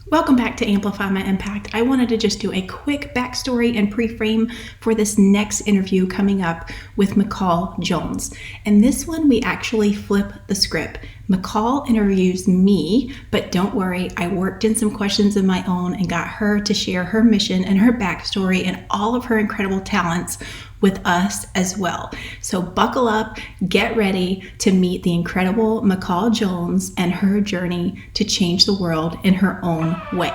Welcome back to Amplify My Impact. I wanted to just do a quick backstory and pre-frame for this next interview coming up with McCall Jones. And this one, we actually flip the script. McCall interviews me, but don't worry, I worked in some questions of my own and got her to share her mission and her backstory and all of her incredible talents with us as well. So buckle up, get ready to meet the incredible McCall Jones and her journey to change the world in her own way.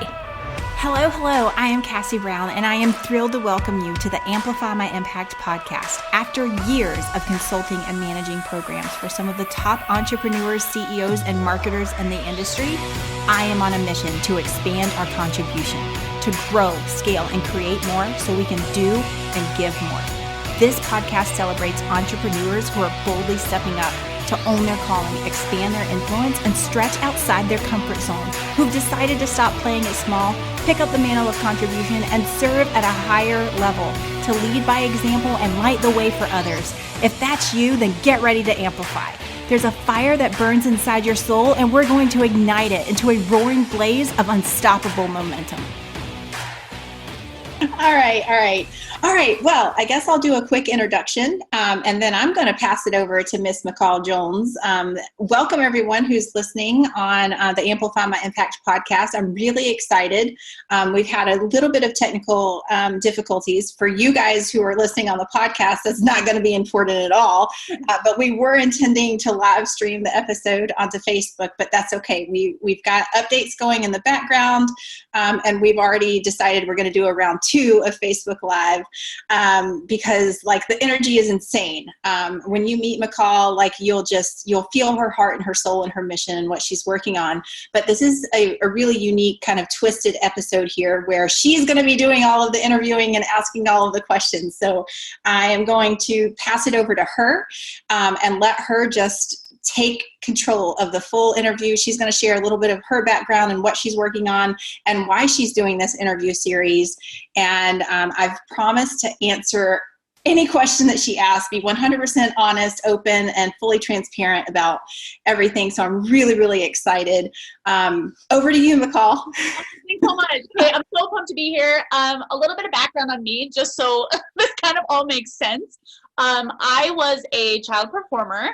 Hello, I am Cassie Brown, and I am thrilled to welcome you to the Amplify My Impact podcast. After years of consulting and managing programs for some of the top entrepreneurs, CEOs, and marketers in the industry, I am on a mission to expand our contribution, to grow, scale, and create more so we can do and give more. This podcast celebrates entrepreneurs who are boldly stepping up to own their calling, expand their influence, and stretch outside their comfort zone, who've decided to stop playing it small, pick up the mantle of contribution, and serve at a higher level, to lead by example and light the way for others. If that's you, then get ready to amplify. There's a fire that burns inside your soul, and we're going to ignite it into a roaring blaze of unstoppable momentum. All right. Well, I guess I'll do a quick introduction, and then I'm going to pass it over to Miss McCall Jones. Welcome, everyone who's listening on the Amplify My Impact podcast. I'm really excited. We've had a little bit of technical difficulties. For you guys who are listening on the podcast, that's not going to be important at all, but we were intending to live stream the episode onto Facebook, but that's okay. We've got updates going in the background, and we've already decided we're going to do a round 2 of Facebook Live, because like the energy is insane. When you meet McCall, like you'll feel her heart and her soul and her mission and what she's working on. But this is a really unique kind of twisted episode here where she's going to be doing all of the interviewing and asking all of the questions. So I am going to pass it over to her and let her just take control of the full interview. She's going to share a little bit of her background and what she's working on and why she's doing this interview series. And I've promised to answer any question that she asks, be 100% honest, open, and fully transparent about everything. So I'm really, really excited. Over to you, McCall. Thanks so much. Okay, I'm so pumped to be here. A little bit of background on me, just so this kind of all makes sense. I was a child performer.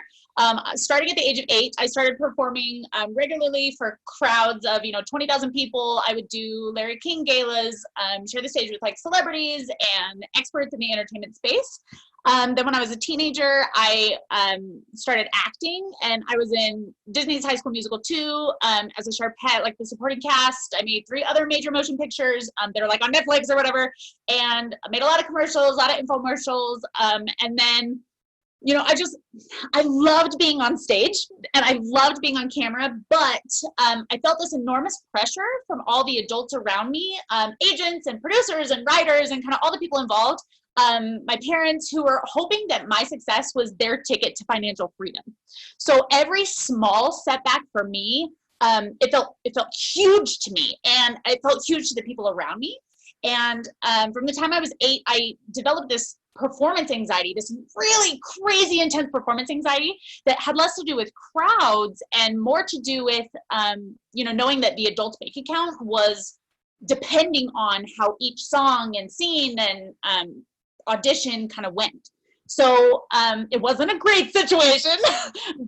Starting at the age of 8, I started performing regularly for crowds of 20,000 people. I would do Larry King galas, share the stage with like celebrities and experts in the entertainment space. Then when I was a teenager, I started acting, and I was in Disney's High School Musical 2 as a Sharpette, like the supporting cast. I made 3 other major motion pictures that are like on Netflix or whatever, and I made a lot of commercials, a lot of infomercials, and then I loved being on stage and I loved being on camera, but I felt this enormous pressure from all the adults around me, agents and producers and writers and kind of all the people involved. My parents, who were hoping that my success was their ticket to financial freedom. So every small setback for me, it felt huge to me, and it felt huge to the people around me. And from the time I was 8, I developed this performance anxiety, this really crazy intense performance anxiety that had less to do with crowds and more to do with, knowing that the adult bank account was depending on how each song and scene and audition kind of went. So it wasn't a great situation,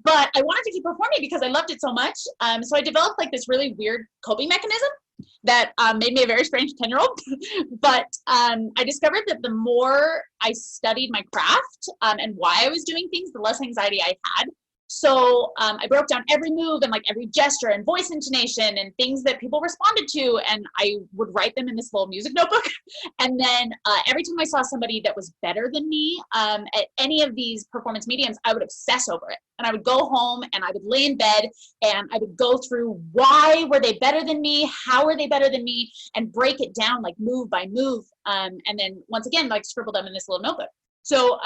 but I wanted to keep performing because I loved it so much. So I developed like this really weird coping mechanism that made me a very strange 10-year-old. But I discovered that the more I studied my craft and why I was doing things, the less anxiety I had. So I broke down every move and like every gesture and voice intonation and things that people responded to, and I would write them in this little music notebook. And then every time I saw somebody that was better than me at any of these performance mediums, I would obsess over it. And I would go home and I would lay in bed and I would go through why were they better than me, how were they better than me, and break it down like move by move. And then once again, like scribble them in this little notebook. So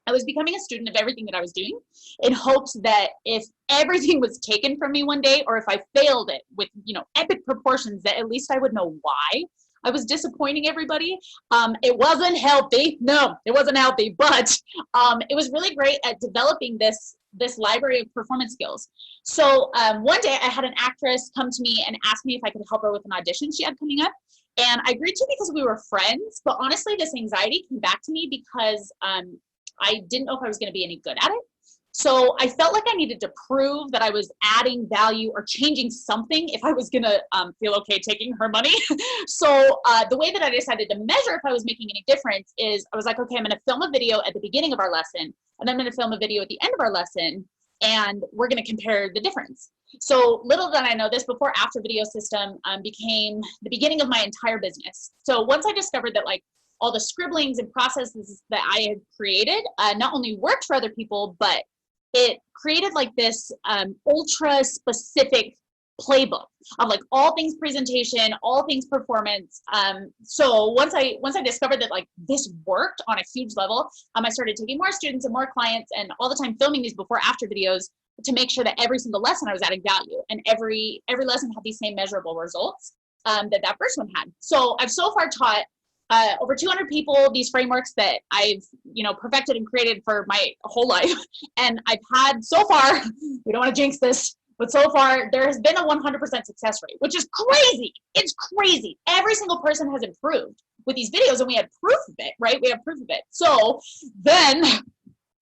I was becoming a student of everything that I was doing in hopes that if everything was taken from me one day, or if I failed it with, epic proportions, that at least I would know why I was disappointing everybody. It wasn't healthy. No, it wasn't healthy, but it was really great at developing this this library of performance skills. So one day I had an actress come to me and ask me if I could help her with an audition she had coming up. And I agreed to because we were friends, but honestly, this anxiety came back to me because I didn't know if I was going to be any good at it. So I felt like I needed to prove that I was adding value or changing something if I was going to feel okay taking her money. So the way that I decided to measure if I was making any difference is I was like, okay, I'm going to film a video at the beginning of our lesson, and I'm going to film a video at the end of our lesson, and we're going to compare the difference. So little did I know, this before after video system became the beginning of my entire business. So once I discovered that like all the scribblings and processes that I had created not only worked for other people, but it created like this ultra specific playbook of like all things presentation, all things performance. So once I discovered that like this worked on a huge level, I started taking more students and more clients and all the time filming these before after videos to make sure that every single lesson I was adding value, and every lesson had these same measurable results that first one had. So I've so far taught over 200 people these frameworks that I've, perfected and created for my whole life. And I've had so far, we don't want to jinx this, but so far there has been a 100% success rate, which is crazy. It's crazy. Every single person has improved with these videos, and we had proof of it, right? We have proof of it. So then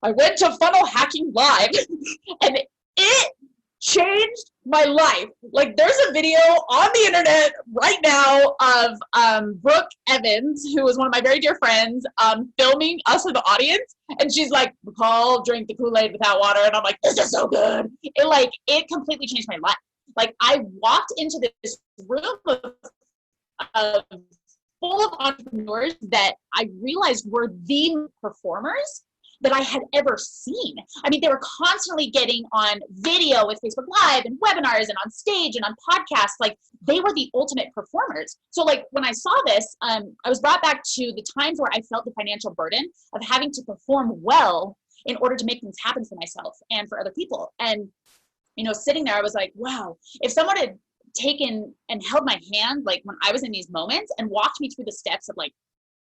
I went to Funnel Hacking Live and it changed my life. Like there's a video on the internet right now of Brooke Evans, who is one of my very dear friends, filming us in the audience. And she's like, McCall, drink the Kool-Aid without water. And I'm like, this is so good. It completely changed my life. Like I walked into this room of full of entrepreneurs that I realized were the performers that I had ever seen. I mean, they were constantly getting on video with Facebook Live and webinars and on stage and on podcasts. Like they were the ultimate performers. So like when I saw this, I was brought back to the times where I felt the financial burden of having to perform well in order to make things happen for myself and for other people. And, sitting there, I was like, wow, if someone had taken and held my hand, like when I was in these moments and walked me through the steps of like,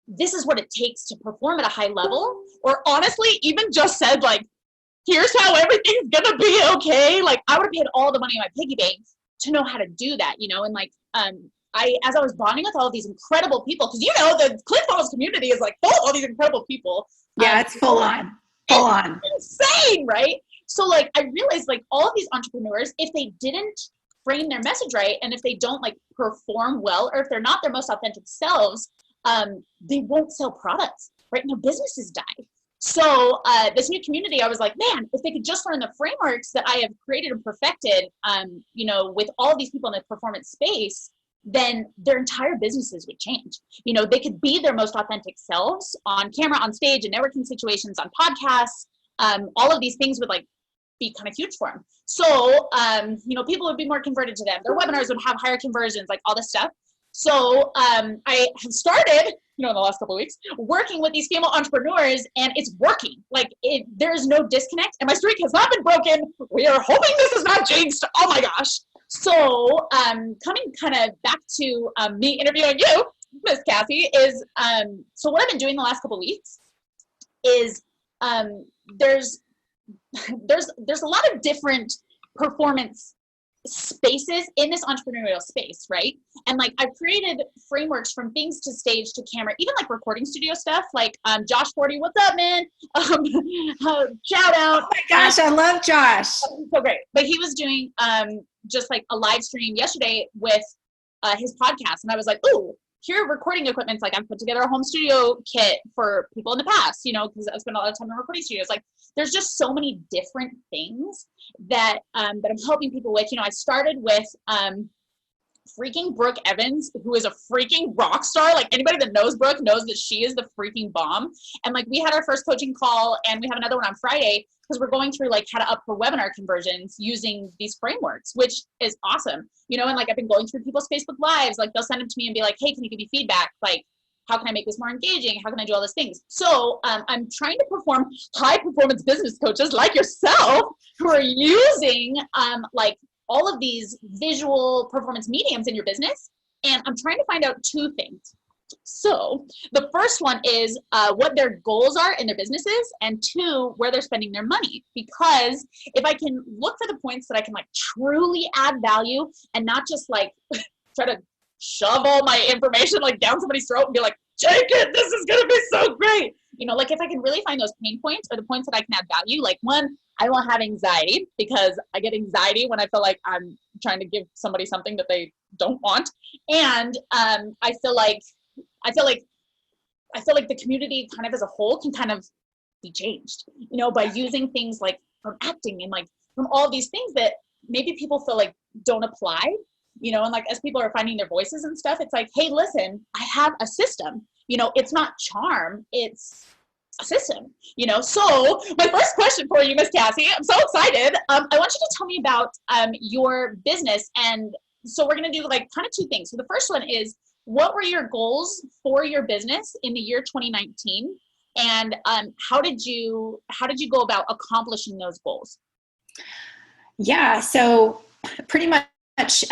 this is what it takes to perform at a high level, or honestly, even just said like, here's how everything's gonna be okay. Like I would have paid all the money in my piggy bank to know how to do that, and like, as I was bonding with all of these incredible people, because the ClickFunnels community is like full of all these incredible people. Yeah, it's full on. Insane, right? So like, I realized like all of these entrepreneurs, if they didn't frame their message right, and if they don't like perform well, or if they're not their most authentic selves, they won't sell products, right? And their businesses die. So this new community, I was like, man, if they could just learn the frameworks that I have created and perfected, with all of these people in the performance space, then their entire businesses would change. They could be their most authentic selves on camera, on stage, in networking situations, on podcasts. All of these things would like be kind of huge for them. So, people would be more converted to them. Their webinars would have higher conversions, like all this stuff. So I have started, in the last couple of weeks, working with these female entrepreneurs, and it's working. Like there's no disconnect, and my streak has not been broken. We are hoping this is not jinxed. Oh my gosh. So coming kind of back to me interviewing you, Miss Cassie, is so what I've been doing the last couple of weeks is there's a lot of different performance spaces in this entrepreneurial space, right? And like I've created frameworks from things to stage to camera, even like recording studio stuff, like Josh 40, what's up, man? Shout out. Oh my gosh, I love Josh. So great. But he was doing just like a live stream yesterday with his podcast, and I was like, ooh, here are recording equipment. Like I've put together a home studio kit for people in the past, because I've spent a lot of time in recording studios. Like there's just so many different things that I'm helping people with. I started with freaking Brooke Evans, who is a freaking rock star. Like anybody that knows Brooke knows that she is the freaking bomb. And like we had our first coaching call, and we have another one on Friday because we're going through like how to up her webinar conversions using these frameworks, which is awesome. And like I've been going through people's Facebook Lives, like they'll send them to me and be like, hey, can you give me feedback? Like, how can I make this more engaging? How can I do all these things? So I'm trying to perform high performance business coaches like yourself who are using like all of these visual performance mediums in your business. And I'm trying to find out two things. So the first one is what their goals are in their businesses, and two, where they're spending their money. Because if I can look for the points that I can like truly add value and not just like try to shove all my information like down somebody's throat and be like, take it, this is gonna be so great. You know, like if I can really find those pain points or the points that I can add value, like one, I won't have anxiety because I get anxiety when I feel like I'm trying to give somebody something that they don't want. And I feel like the community kind of as a whole can kind of be changed, you know, by using things like from acting and like from all these things that maybe people feel like don't apply, you know, and like as people are finding their voices and stuff, it's like, hey, listen, I have a system, you know, it's not charm, it's a system, you know. So my first question for you, Miss Cassie, I'm so excited. I want you to tell me about your business. And so we're going to do like kind of two things. So the first one is, what were your goals for your business in the year 2019? And how did you go about accomplishing those goals? Yeah, so pretty much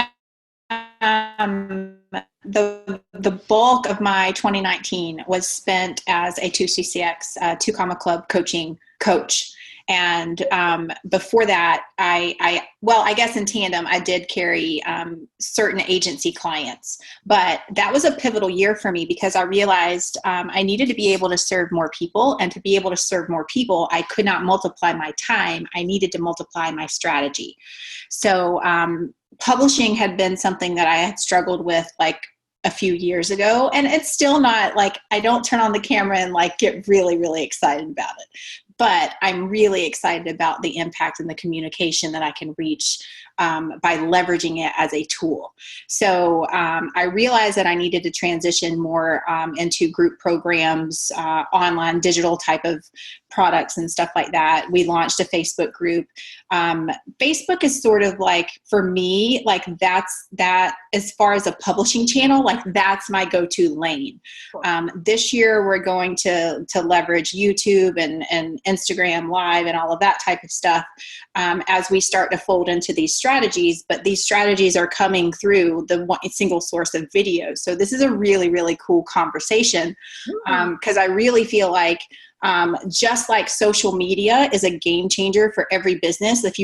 the bulk of my 2019 was spent as a 2CCX, 2 Comma Club coaching coach. And before that, I guess in tandem, I did carry certain agency clients. But that was a pivotal year for me because I realized I needed to be able to serve more people. And to be able to serve more people, I could not multiply my time. I needed to multiply my strategy. So publishing had been something that I had struggled with like a few years ago. And it's still not like, I don't turn on the camera and like get really, really excited about it. But I'm really excited about the impact and the communication that I can reach by leveraging it as a tool. So I realized that I needed to transition more into group programs, online digital type of products and stuff like that. We launched a Facebook group. Facebook is sort of like, for me, like that as far as a publishing channel, like that's my go-to lane. This year we're going to leverage YouTube and Instagram Live and all of that type of stuff as we start to fold into these strategies. But these strategies are coming through the one single source of video. So this is a really, really cool conversation because I really feel like just like social media is a game changer for every business. If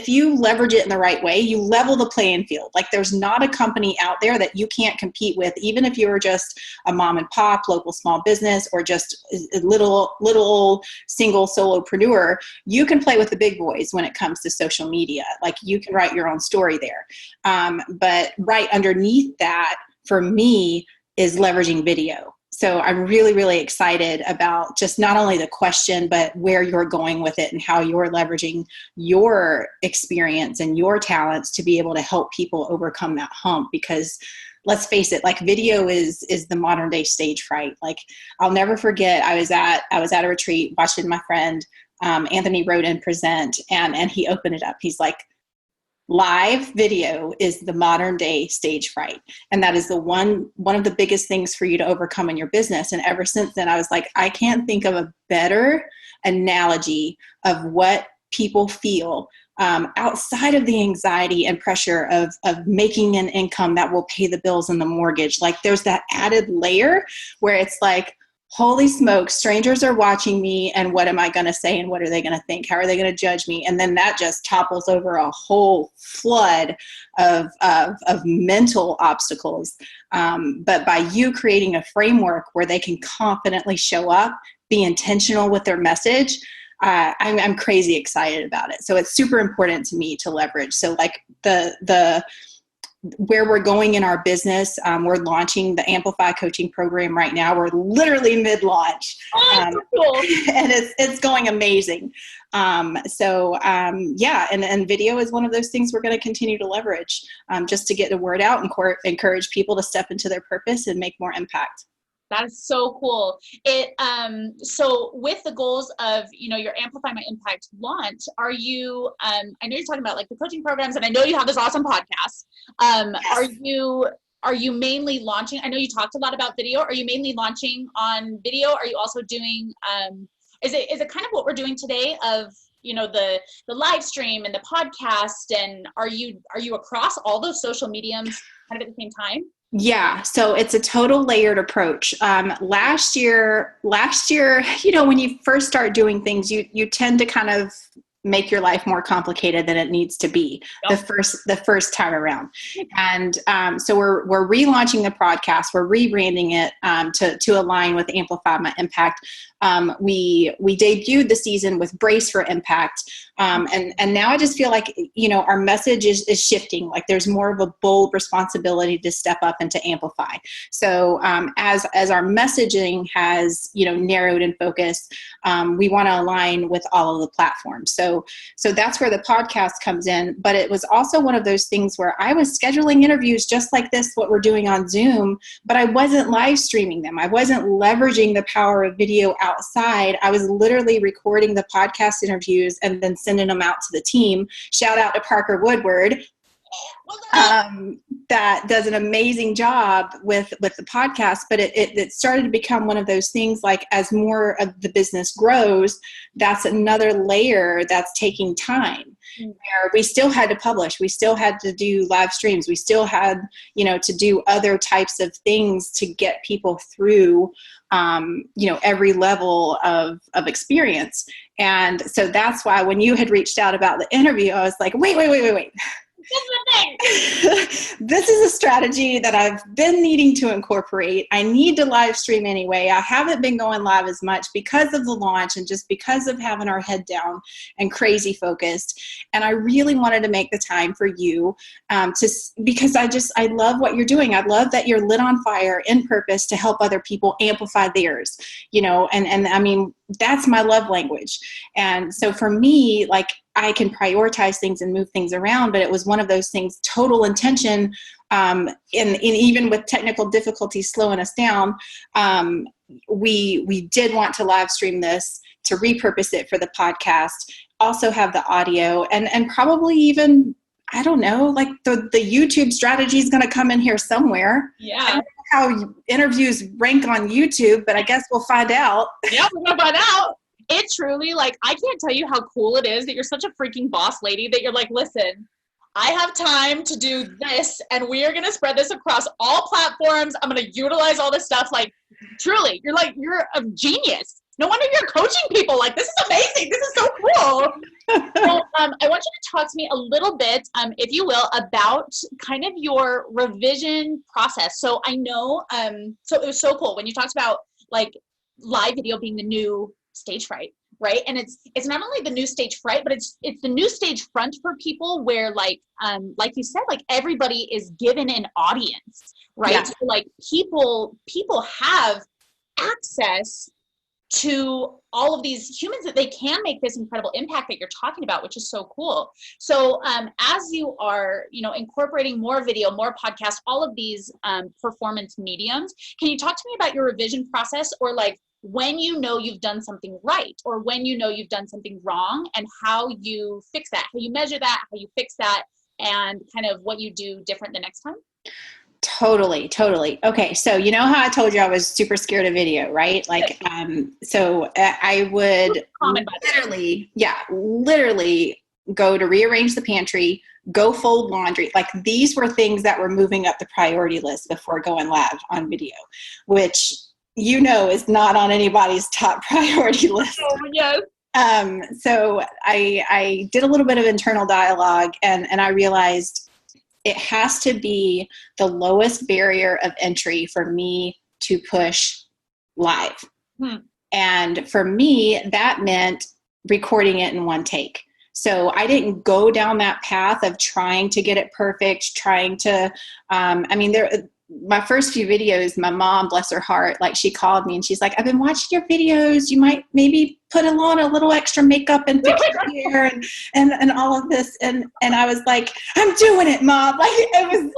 you leverage it in the right way, you level the playing field. Like there's not a company out there that you can't compete with, even if you're just a mom and pop, local small business, or just a little single solopreneur. You can play with the big boys when it comes to social media. Like you can write your own story there. But right underneath that, for me, is leveraging video. So I'm really, really excited about just not only the question, but where you're going with it and how you're leveraging your experience and your talents to be able to help people overcome that hump. Because let's face it, like video is the modern day stage fright. Like I'll never forget, I was at a retreat watching my friend Anthony Roden present, and he opened it up. He's like, live video is the modern day stage fright. And that is one of the biggest things for you to overcome in your business. And ever since then, I was like, I can't think of a better analogy of what people feel outside of the anxiety and pressure of making an income that will pay the bills and the mortgage. Like there's that added layer where it's like, holy smokes, strangers are watching me, and what am I going to say, and what are they going to think? How are they going to judge me? And then that just topples over a whole flood of mental obstacles. But by you creating a framework where they can confidently show up, be intentional with their message, I'm crazy excited about it. So it's super important to me to leverage. So like the where we're going in our business, we're launching the Amplify coaching program right now. We're literally mid-launch, Cool. and it's going amazing. And video is one of those things we're going to continue to leverage just to get the word out and encourage people to step into their purpose and make more impact. That is so cool. So with the goals of, your Amplify My Impact launch, are you, I know you're talking about like the coaching programs, and I know you have this awesome podcast. Yes. Are you mainly launching, I know you talked a lot about video. Are you mainly launching on video? Are you also doing, is it kind of what we're doing today of, the live stream and the podcast, and are you across all those social mediums kind of at the same time? Yeah, so it's a total layered approach. Last year, when you first start doing things, you tend to kind of make your life more complicated than it needs to be. Yep. the first time around. And so we're relaunching the podcast. We're rebranding it to align with Amplify My Impact. We debuted the season with Brace for Impact. And now I just feel like, our message is shifting. Like there's more of a bold responsibility to step up and to amplify. So as our messaging has, narrowed and focused, we want to align with all of the platforms. So that's where the podcast comes in. But it was also one of those things where I was scheduling interviews just like this, what we're doing on Zoom, but I wasn't live streaming them. I wasn't leveraging the power of video outside. I was literally recording the podcast interviews and then sending them out to the team. Shout out to Parker Woodward. That does an amazing job with the podcast, but it started to become one of those things like as more of the business grows, that's another layer that's taking time. Where we still had to publish, we still had to do live streams, we still had, to do other types of things to get people through, every level of experience. And so that's why when you had reached out about the interview, I was like, wait. This is a strategy that I've been needing to incorporate. I need to live stream anyway. I haven't been going live as much because of the launch and just because of having our head down and crazy focused. And I really wanted to make the time for you because I love what you're doing. I love that you're lit on fire in purpose to help other people amplify theirs, and I mean, that's my love language. And so for me, like, I can prioritize things and move things around, but it was one of those things, total intention, and even with technical difficulties slowing us down, we did want to live stream this, to repurpose it for the podcast, also have the audio, and probably even, I don't know, like the YouTube strategy is going to come in here somewhere. Yeah. I don't know how interviews rank on YouTube, but I guess we'll find out. Yeah, we're going to find out. It truly, like, I can't tell you how cool it is that you're such a freaking boss lady that you're like, listen, I have time to do this and we are going to spread this across all platforms. I'm going to utilize all this stuff. Like, truly, you're a genius. No wonder you're coaching people. Like, this is amazing. This is so cool. So, I want you to talk to me a little bit, if you will, about kind of your revision process. So I know, so it was so cool when you talked about like live video being the new stage fright, right? And it's not only the new stage fright, but it's the new stage front for people where like you said, like everybody is given an audience, right? Yeah. So like people have access to all of these humans that they can make this incredible impact that you're talking about, which is so cool. So as you are, incorporating more video, more podcasts, all of these performance mediums, can you talk to me about your revision process, or like when you've done something right or when you've done something wrong, and how you fix that, how you measure that, how you fix that, and kind of what you do different the next time? Totally. Okay. So you know how I told you I was super scared of video, right? Like, so I would literally go to rearrange the pantry, go fold laundry. Like these were things that were moving up the priority list before going live on video, which is not on anybody's top priority list. Oh, yes. So I did a little bit of internal dialogue and I realized it has to be the lowest barrier of entry for me to push live. And for me, that meant recording it in one take. So I didn't go down that path of trying to get it perfect, trying to, my first few videos, my mom, bless her heart, like she called me and she's like, I've been watching your videos. You might maybe put on a little extra makeup and fix your hair and all of this. And I was like, I'm doing it, Mom. Like it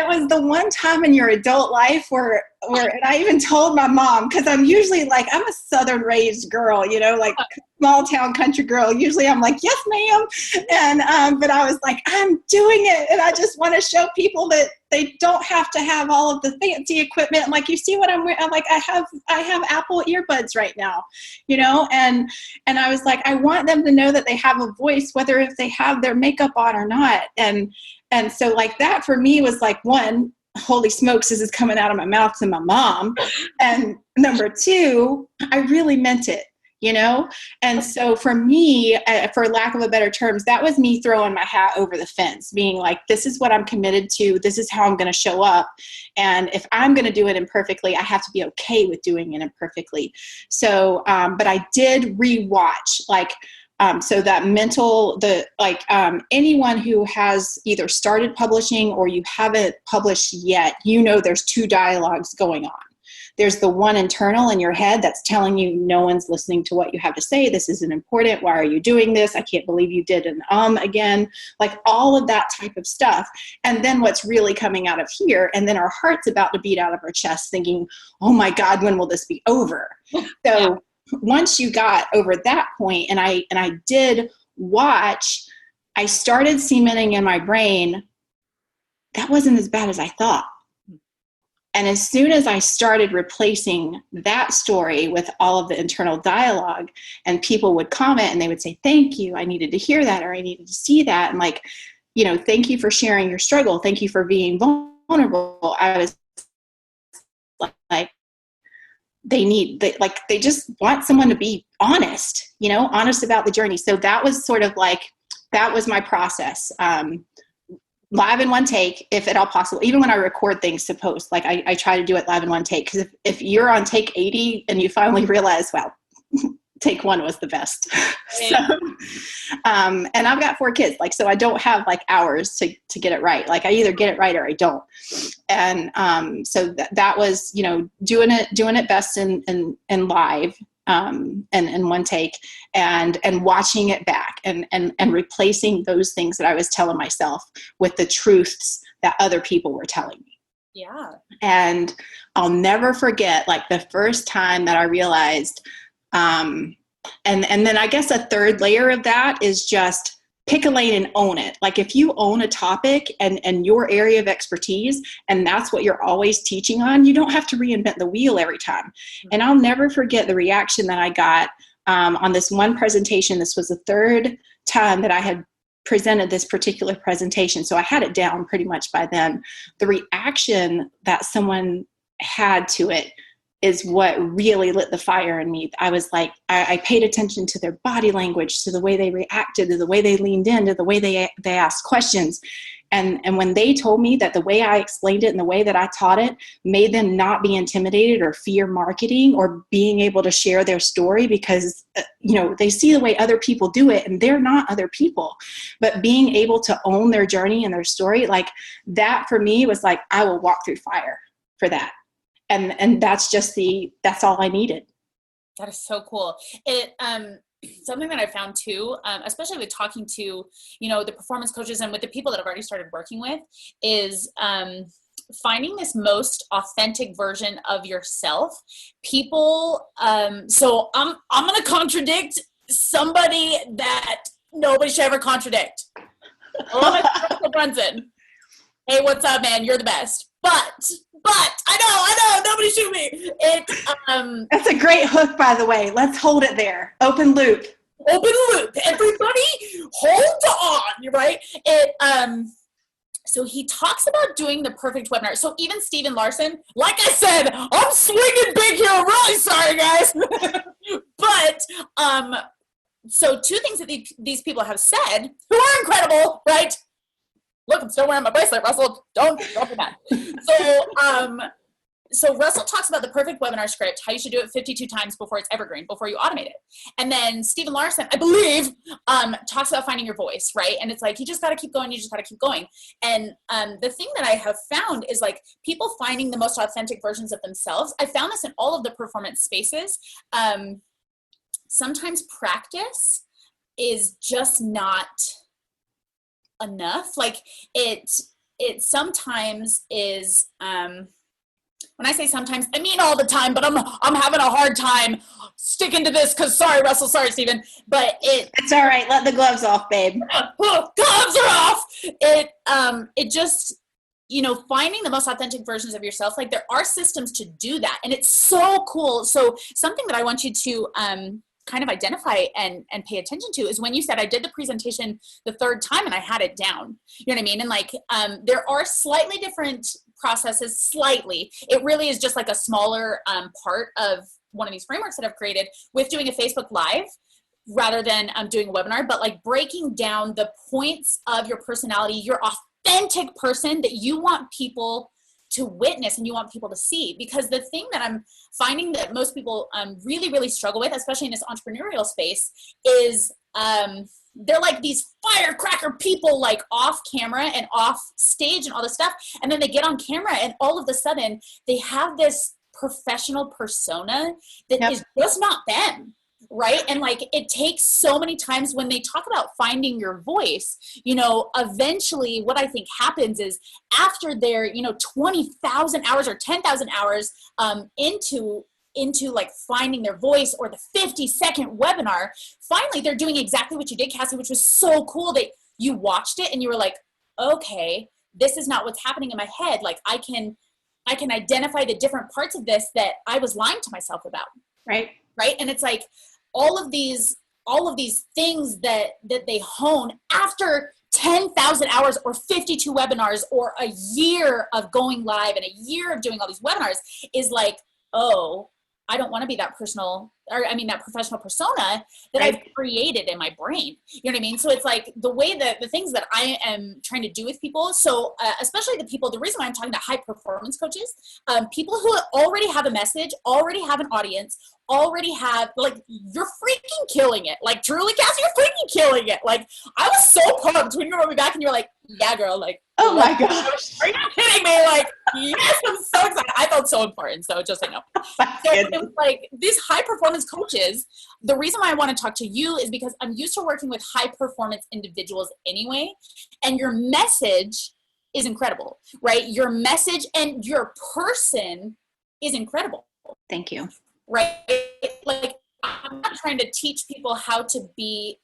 was the one time in your adult life where and I even told my mom, because I'm usually like, I'm a Southern raised girl, like small town country girl. Usually I'm like, yes, ma'am. And, but I was like, I'm doing it. And I just want to show people that they don't have to have all of the fancy equipment. Like, you see what I'm wearing? I'm like, I have Apple earbuds right now, and I was like, I want them to know that they have a voice, whether if they have their makeup on or not. And And so like that for me was like, one, holy smokes, this is coming out of my mouth to my mom. And number two, I really meant it, you know? And so for me, for lack of a better terms, that was me throwing my hat over the fence, being like, this is what I'm committed to. This is how I'm going to show up. And if I'm going to do it imperfectly, I have to be okay with doing it imperfectly. So, but I did rewatch, like, so that anyone who has either started publishing or you haven't published yet, you know, there's two dialogues going on. There's the one internal in your head that's telling you no one's listening to what you have to say. This isn't important. Why are you doing this? I can't believe you did an again. Like all of that type of stuff. And then what's really coming out of here. And then our heart's about to beat out of our chest thinking, oh my God, when will this be over? So once you got over that point, and I did watch, I started cementing in my brain, that wasn't as bad as I thought. And as soon as I started replacing that story with all of the internal dialogue, and people would comment and they would say, thank you, I needed to hear that, or I needed to see that. And like, you know, thank you for sharing your struggle. Thank you for being vulnerable. I was like, they just want someone to be honest, you know, honest about the journey. So that was sort of like, that was my process. Live in one take, if at all possible. Even when I record things to post, like I try to do it live in one take. Because if you're on take 80 and you finally realize, well, take one was the best. So, and I've got 4 kids, like, so I don't have like hours to get it right. Like I either get it right or I don't. And so that was, you know, doing it best in live, and in one take, and watching it back and replacing those things that I was telling myself with the truths that other people were telling me. Yeah. And I'll never forget, like, the first time that I realized, and then I guess a third layer of that is just pick a lane and own it. Like if you own a topic and your area of expertise, and that's what you're always teaching on, you don't have to reinvent the wheel every time. Mm-hmm. And I'll never forget the reaction that I got on this one presentation. This was the third time that I had presented this particular presentation. So I had it down pretty much by then. The reaction that someone had to it is what really lit the fire in me. I was like, I paid attention to their body language, to the way they reacted, to the way they leaned in, to the way they asked questions. And when they told me that the way I explained it and the way that I taught it made them not be intimidated or fear marketing or being able to share their story, because, you know, they see the way other people do it and they're not other people, but being able to own their journey and their story, like that for me was like, I will walk through fire for that. And that's that's all I needed. That is so cool. It, something that I found too, especially with talking to, you know, the performance coaches and with the people that I've already started working with, is finding this most authentic version of yourself. People, so I'm going to contradict somebody that nobody should ever contradict. I love Russell Brunson. Hey, what's up, man? You're the best. But I know, nobody shoot me. That's a great hook, by the way. Let's hold it there. Open loop. Everybody hold on, right? So he talks about doing the perfect webinar. So even Steven Larson, like I said, I'm swinging big here. I'm really sorry, guys. But, so 2 things that these people have said, who are incredible, right? Look, I'm still wearing my bracelet, Russell. Don't be mad. So Russell talks about the perfect webinar script, how you should do it 52 times before it's evergreen, before you automate it. And then Steven Larson, I believe, talks about finding your voice, right? And it's like, you just got to keep going. You just got to keep going. And the thing that I have found is like people finding the most authentic versions of themselves. I found this in all of the performance spaces. Sometimes practice is just not enough. Like it sometimes is, when I say sometimes, I mean all the time, but I'm having a hard time sticking to this because sorry, Russell, sorry, Steven, but it's all right. Let the gloves off, babe. Gloves are off. It just, you know, finding the most authentic versions of yourself, like there are systems to do that. And it's so cool. So something that I want you to kind of identify and pay attention to is when you said, I did the presentation the third time and I had it down. You know what I mean? And like, there are slightly different processes, slightly. It really is just like a smaller part of one of these frameworks that I've created with doing a Facebook Live rather than doing a webinar, but like breaking down the points of your personality, your authentic person that you want people to witness and you want people to see. Because the thing that I'm finding that most people really, really struggle with, especially in this entrepreneurial space, is they're like these firecracker people, like off camera and off stage and all this stuff. And then they get on camera and all of a sudden they have this professional persona that is just not them. Right. And like, it takes so many times when they talk about finding your voice, you know, eventually what I think happens is after they're, you know, 20,000 hours or 10,000 hours into like finding their voice, or the 50-second webinar, finally they're doing exactly what you did, Cassie, which was so cool that you watched it and you were like, okay, this is not what's happening in my head. Like I can identify the different parts of this that I was lying to myself about. Right. Right. And it's like, all of these things that they hone after 10,000 hours or 52 webinars or a year of going live and a year of doing all these webinars is like, oh, I don't want to be that that professional persona that I've created in my brain. You know what I mean? So it's like the way that the things that I am trying to do with people. So especially the reason why I'm talking to high performance coaches, people who already have a message, already have an audience, already have, like, you're freaking killing it. Like, truly, Cassie, you're freaking killing it. Like, I was so pumped when you wrote me back and you were like, yeah, girl, like, oh my gosh. Are you kidding me? Like, yes, I'm so excited. I felt so important. So just so you know. So it was like these high performance coaches, the reason why I want to talk to you is because I'm used to working with high performance individuals anyway. And your message is incredible, right? Your message and your person is incredible. Thank you. Right? Like, I'm not trying to teach people how to be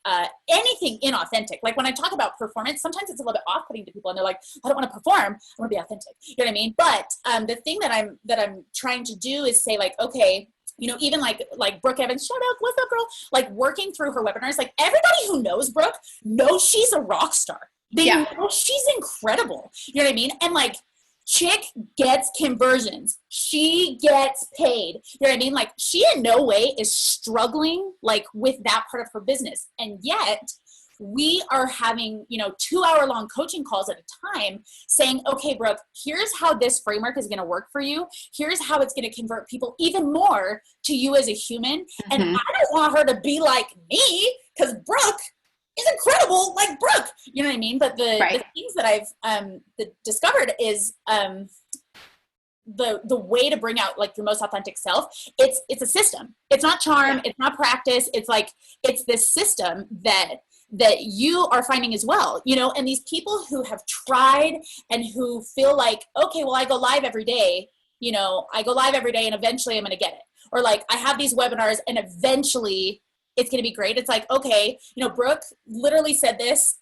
anything inauthentic. Like when I talk about performance, sometimes it's a little bit off-putting to people and they're like, I don't want to perform, I want to be authentic. You know what I mean? But the thing that I'm trying to do is say, like, okay, you know, even like Brooke Evans, shout out, what's up, girl? Like working through her webinars, like everybody who knows Brooke knows she's a rock star. They know she's incredible. You know what I mean? And like, chick gets conversions. She gets paid. You know what I mean? Like, she in no way is struggling like with that part of her business. And yet we are having, you know, 2-hour-long coaching calls at a time saying, okay, Brooke, here's how this framework is going to work for you. Here's how it's going to convert people even more to you as a human. Mm-hmm. And I don't want her to be like me, because Brooke is incredible, like Brooke. You know what I mean? But the things that I've discovered is the way to bring out like your most authentic self. It's a system. It's not charm. It's not practice. It's like, it's this system that you are finding as well, you know. And these people who have tried and who feel like, okay, well, I go live every day, you know, I go live every day and eventually I'm going to get it. Or like, I have these webinars and eventually it's going to be great. It's like, okay, you know, Brooke literally said this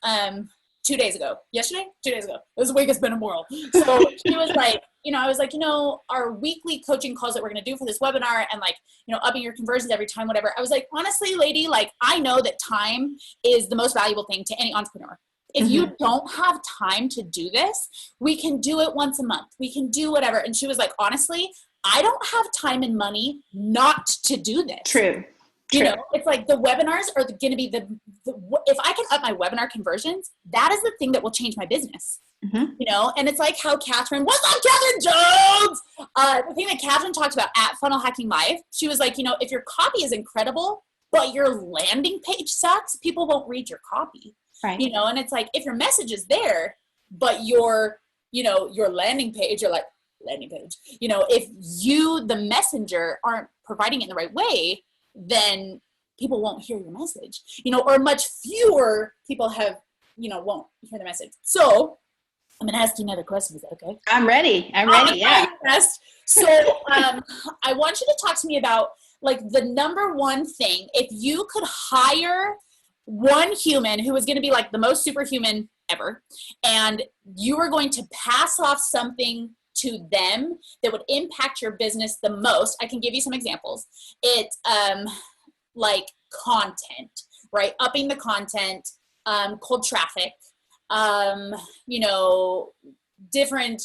2 days ago. Yesterday? 2 days ago. This week has been immoral. So she was like, you know, I was like, you know, our weekly coaching calls that we're going to do for this webinar and like, you know, upping your conversions every time, whatever. I was like, honestly, lady, like, I know that time is the most valuable thing to any entrepreneur. If you don't have time to do this, we can do it once a month. We can do whatever. And she was like, honestly, I don't have time and money not to do this. True. You know, it's like the webinars are going to be the if I can up my webinar conversions, that is the thing that will change my business. Mm-hmm. You know, and it's like how Catherine, what's up, Catherine Jones? The thing that Catherine talked about at Funnel Hacking Live, she was like, you know, if your copy is incredible, but your landing page sucks, people won't read your copy. Right. You know, and it's like, if your message is there, but your landing page, you're like, landing page, you know, if you, the messenger, aren't providing it in the right way, then people won't hear your message, you know, or much fewer people have, you know, won't hear the message. So I'm going to ask you another question. Is that okay? I'm ready. Yeah. So I want you to talk to me about like the number one thing, if you could hire one human who was going to be like the most superhuman ever, and you were going to pass off something to them that would impact your business the most. I can give you some examples. like content, right? Upping the content, cold traffic, you know, different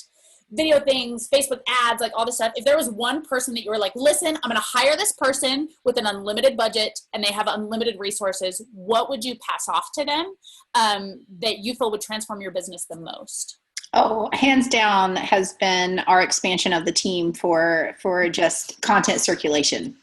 video things, Facebook ads, like all this stuff. If there was one person that you were like, listen, I'm going to hire this person with an unlimited budget and they have unlimited resources, what would you pass off to them that you feel would transform your business the most? Oh, hands down has been our expansion of the team for just content circulation.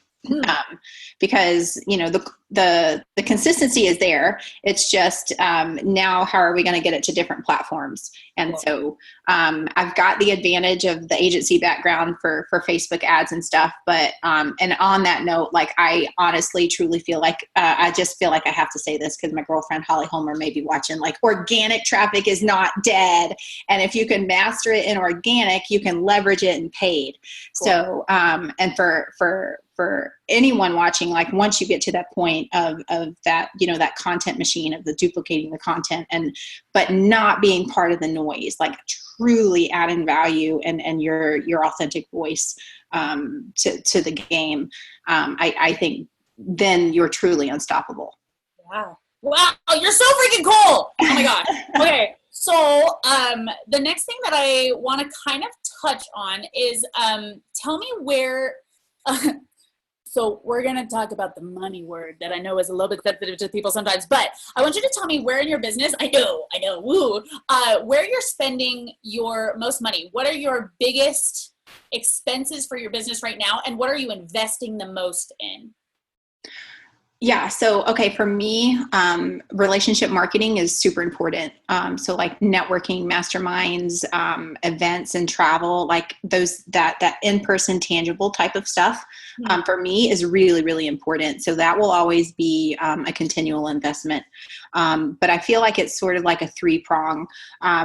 Because, you know, the consistency is there. It's just now how are we going to get it to different platforms? And so I've got the advantage of the agency background for Facebook ads and stuff. But and on that note, like I honestly, truly feel like I just feel like I have to say this because my girlfriend Holly Homer may be watching. Like organic traffic is not dead, and if you can master it in organic, you can leverage it in paid. Cool. So and for anyone watching, like once you get to that point of that, you know, that content machine of the duplicating the content but not being part of the noise, like truly adding value and your authentic voice to the game, I think then you're truly unstoppable. Wow, you're so freaking cool. Oh my God. Okay. So the next thing that I want to kind of touch on is tell me where so we're going to talk about the money word that I know is a little bit sensitive to people sometimes, but I want you to tell me where in your business, I know, woo, where you're spending your most money. What are your biggest expenses for your business right now? And what are you investing the most in? Yeah. So, okay. For me, relationship marketing is super important. So like networking, masterminds, events and travel, like that in-person tangible type of stuff, for me is really, really important. So that will always be a continual investment. But I feel like it's sort of like a 3-prong,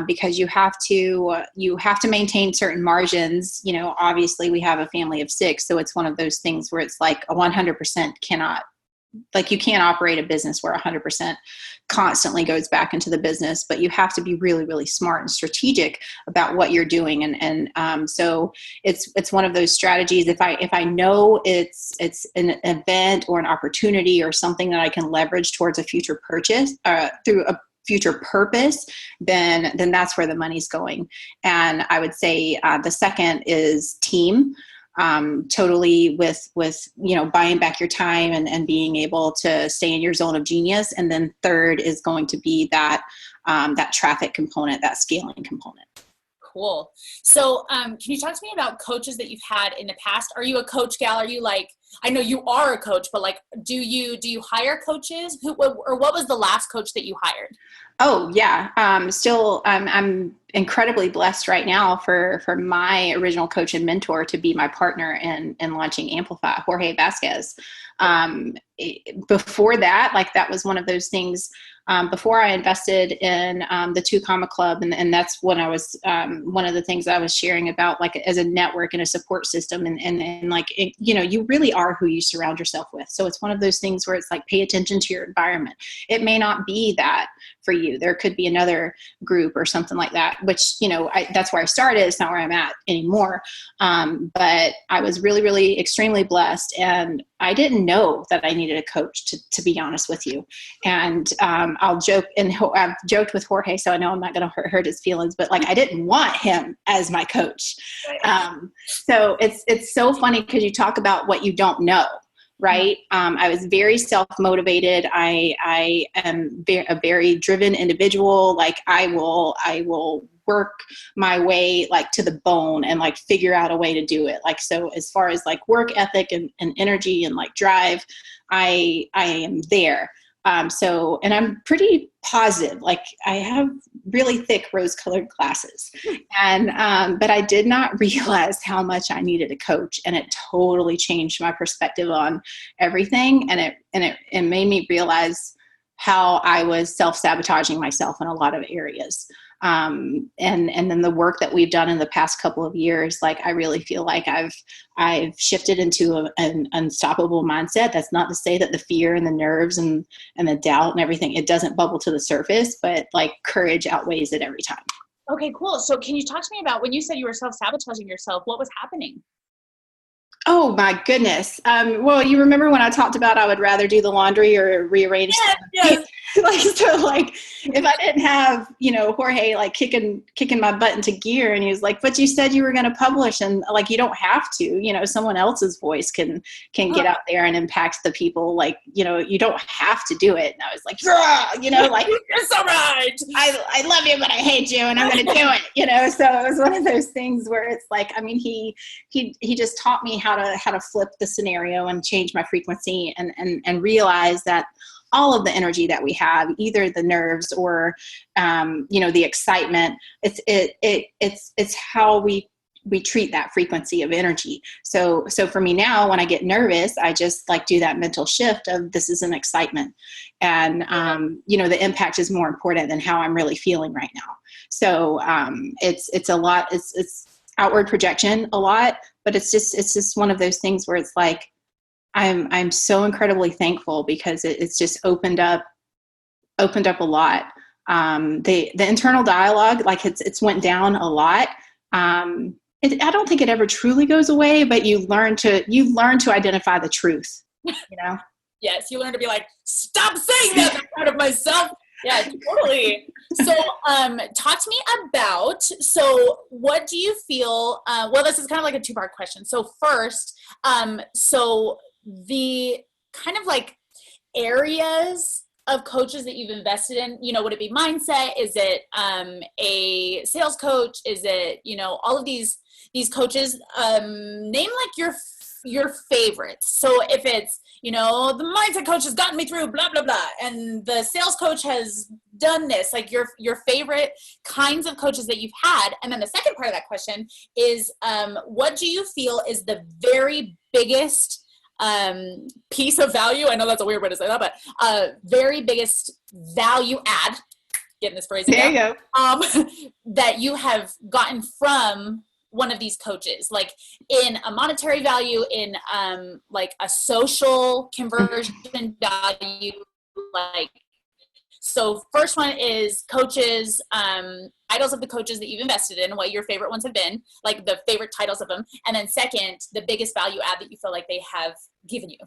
because you have to maintain certain margins. You know, obviously we have a family of 6, so it's one of those things where it's like a 100% cannot, like you can't operate a business where 100% constantly goes back into the business, but you have to be really, really smart and strategic about what you're doing. And so it's one of those strategies. If I know it's an event or an opportunity or something that I can leverage towards a future purchase, through a future purpose, then that's where the money's going. And I would say the second is team. Totally with, you know, buying back your time and being able to stay in your zone of genius. And then third is going to be that traffic component, that scaling component. Cool. So, can you talk to me about coaches that you've had in the past? Are you a coach gal? Are you like, I know you are a coach, but like, do you hire coaches? Or what was the last coach that you hired? Oh yeah. Still, I'm incredibly blessed right now for my original coach and mentor to be my partner in launching Amplify, Jorge Vasquez. Before that, like that was one of those things, before I invested in the 2 Comma Club, and that's when I was one of the things I was sharing about, like as a network and a support system, and like you know, you really are who you surround yourself with. So it's one of those things where it's like pay attention to your environment. It may not be that for you. There could be another group or something like that, which, you know, that's where I started. It's not where I'm at anymore. But I was really, really extremely blessed, and I didn't know that I needed a coach, to be honest with you. And I'll joke, and I've joked with Jorge, so I know I'm not going to hurt his feelings, but like I didn't want him as my coach. So it's so funny because you talk about what you don't know. Right. I was very self-motivated. I am a very driven individual. Like I will work my way like to the bone and like figure out a way to do it. Like, so as far as like work ethic and energy and like drive, I am there. So, and I'm pretty positive, like I have really thick rose-colored glasses, and, but I did not realize how much I needed a coach, and it totally changed my perspective on everything. And it made me realize how I was self-sabotaging myself in a lot of areas. And then the work that we've done in the past couple of years, like I really feel like I've shifted into an unstoppable mindset. That's not to say that the fear and the nerves and the doubt and everything, it doesn't bubble to the surface, but like courage outweighs it every time. Okay, cool. So can you talk to me about when you said you were self-sabotaging yourself, what was happening? Oh my goodness. Well, you remember when I talked about I would rather do the laundry or rearrange Yes. like if I didn't have, Jorge like kicking my butt into gear, and he was like, but you said you were going to publish, and like, you don't have to, someone else's voice can get out there and impact the people. Like, you don't have to do it. And I was like, like, You're so right. I love you, but I hate you, and I'm going to do it, so it was one of those things where it's like, I mean, he just taught me how to flip the scenario and change my frequency and realize that all of the energy that we have, either the nerves or, the excitement, it's how we treat that frequency of energy. So for me now, when I get nervous, I just like do that mental shift of this is an excitement. And, the impact is more important than how I'm really feeling right now. So it's a lot, it's outward projection a lot, but it's just one of those things where it's like, I'm so incredibly thankful because it's just opened up a lot. The internal dialogue, like it's went down a lot. I don't think it ever truly goes away, but you learn to identify the truth, Yes, you learn to be like, stop saying that, I'm proud of myself. Yeah, totally. So, talk to me about, what do you feel, well, this is kind of like a two-part question. So first, so the kind of like areas of coaches that you've invested in, would it be mindset? Is it, a sales coach? Is it, all of these coaches, name like your favorites. So if it's, the mindset coach has gotten me through blah, blah, blah, and the sales coach has done this, like your favorite kinds of coaches that you've had. And then the second part of that question is, what do you feel is the very biggest piece of value? I know that's a weird way to say that, but very biggest value add, getting this phrase there you go. That you have gotten from one of these coaches, like in a monetary value, in like a social conversion value. Like, so first one is coaches, titles of the coaches that you've invested in, what your favorite ones have been, like the favorite titles of them. And then second, the biggest value add that you feel like they have given you.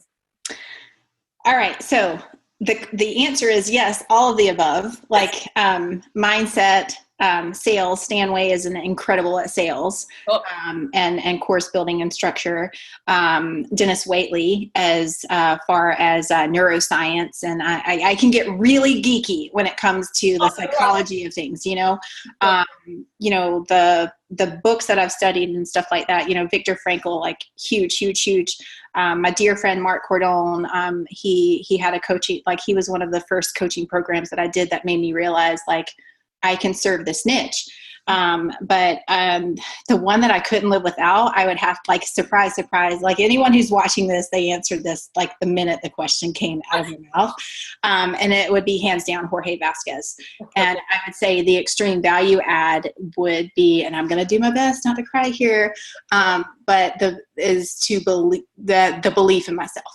All right. So the answer is yes, all of the above, like mindset, sales. Stanway is incredible at sales, and course building and structure. Dennis Waitley as far as neuroscience, and I can get really geeky when it comes to the psychology of things. The books that I've studied and stuff like that. Viktor Frankl, like huge. My dear friend Mark Cordone, he had a coaching, like he was one of the first coaching programs that I did that made me realize like I can serve this niche. But the one that I couldn't live without, I would have like, surprise, like anyone who's watching this, they answered this like the minute the question came out of your mouth. And it would be hands down Jorge Vasquez. And I would say the extreme value add would be, and I'm going to do my best not to cry here, but is to believe the belief in myself.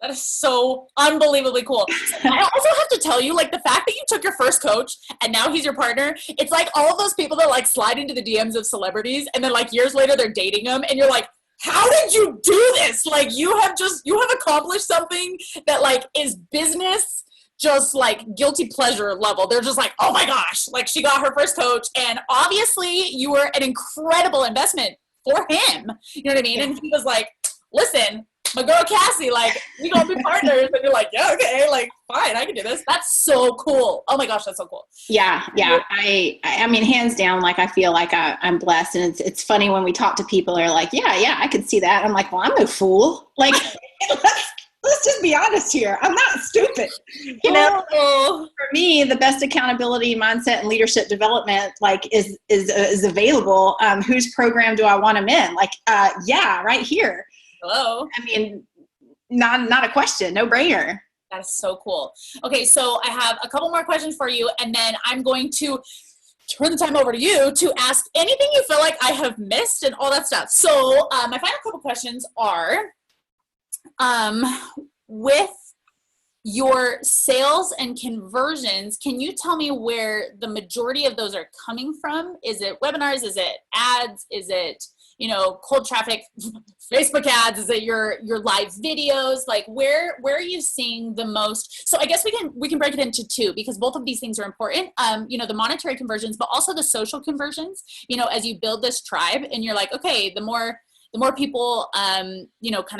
That is so unbelievably cool. I also have to tell you, like, the fact that you took your first coach and now he's your partner, it's like all of those people that like slide into the DMs of celebrities and then like years later they're dating them and you're like, how did you do this? Like you have accomplished something that like is business, just like guilty pleasure level. They're just like, oh my gosh, like she got her first coach and obviously you were an incredible investment for him. You know what I mean? And he was like, listen, my girl Cassie, like, we gonna be partners. And you're like, yeah, okay, like, fine, I can do this. That's so cool. Oh my gosh, that's so cool. Yeah. I mean, hands down, like, I feel like I'm blessed. And it's funny when we talk to people, they're like, yeah, I can see that. I'm like, well, I'm no fool. Like, let's just be honest here. I'm not stupid. For me, the best accountability mindset and leadership development, like, is available. Whose program do I want them in? Like, yeah, right here. Hello. I mean, not a question, no brainer. That is so cool. Okay, so I have a couple more questions for you, and then I'm going to turn the time over to you to ask anything you feel like I have missed and all that stuff. So my final couple questions are, with your sales and conversions, can you tell me where the majority of those are coming from? Is it webinars? Is it ads? Is it cold traffic Facebook ads? Is it your live videos? Like where are you seeing the most? So I guess we can break it into two, because both of these things are important. The monetary conversions, but also the social conversions, as you build this tribe and you're like, okay, the more people, kind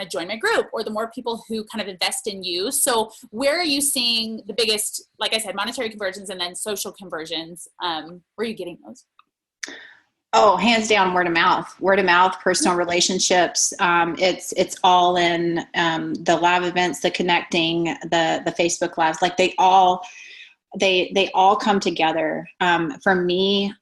of join my group, or the more people who kind of invest in you. So where are you seeing the biggest, like I said, monetary conversions and then social conversions? Where are you getting those? Oh, hands down, word of mouth, personal relationships. It's all in the live events, the connecting, the Facebook lives. Like they all come together. For me,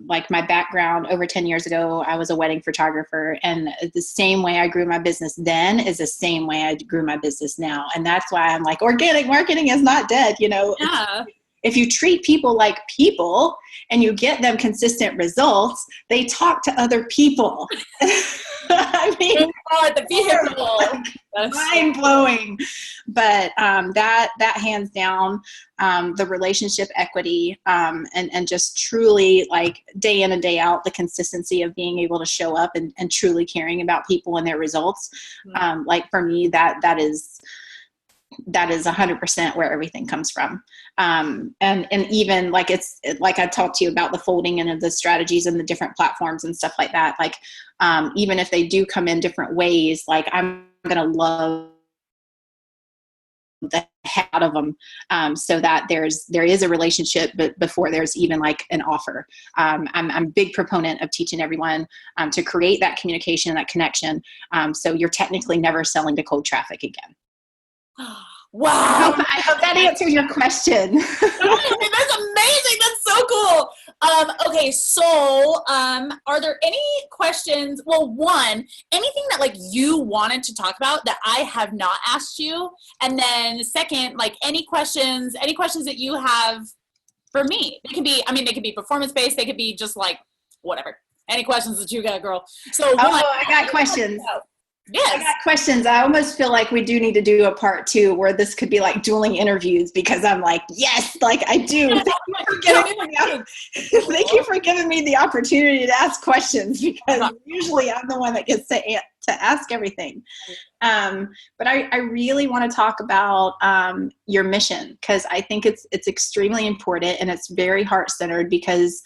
like my background over 10 years ago, I was a wedding photographer, and the same way I grew my business then is the same way I grew my business now. And that's why I'm like, organic marketing is not dead. Yeah. If you treat people like people and you get them consistent results, they talk to other people. I mean, the vehicle. Mind blowing. But that hands down, the relationship equity, and just truly, like, day in and day out, the consistency of being able to show up and truly caring about people and their results. Like for me, that is 100% where everything comes from. And even like, it's like I talked to you about the folding in of the strategies and the different platforms and stuff like that. Like, even if they do come in different ways, like I'm going to love the heck out of them, so that there is a relationship, but before there's even like an offer. I'm a big proponent of teaching everyone to create that communication and that connection. So you're technically never selling to cold traffic again. Wow. I hope that answered your question. That's amazing. That's so cool. Okay. So, are there any questions? Well, one, anything that like you wanted to talk about that I have not asked you? And then second, like any questions that you have for me? They can be performance-based. They could be just like, whatever. Any questions that you got, girl? So I got questions. Yes. I got questions. I almost feel like we do need to do a part 2 where this could be like dueling interviews, because I'm like, yes, like I do. Thank you for giving me the opportunity to ask questions, because usually I'm the one that gets to ask everything. But I really want to talk about your mission, because I think it's extremely important, and it's very heart-centered, because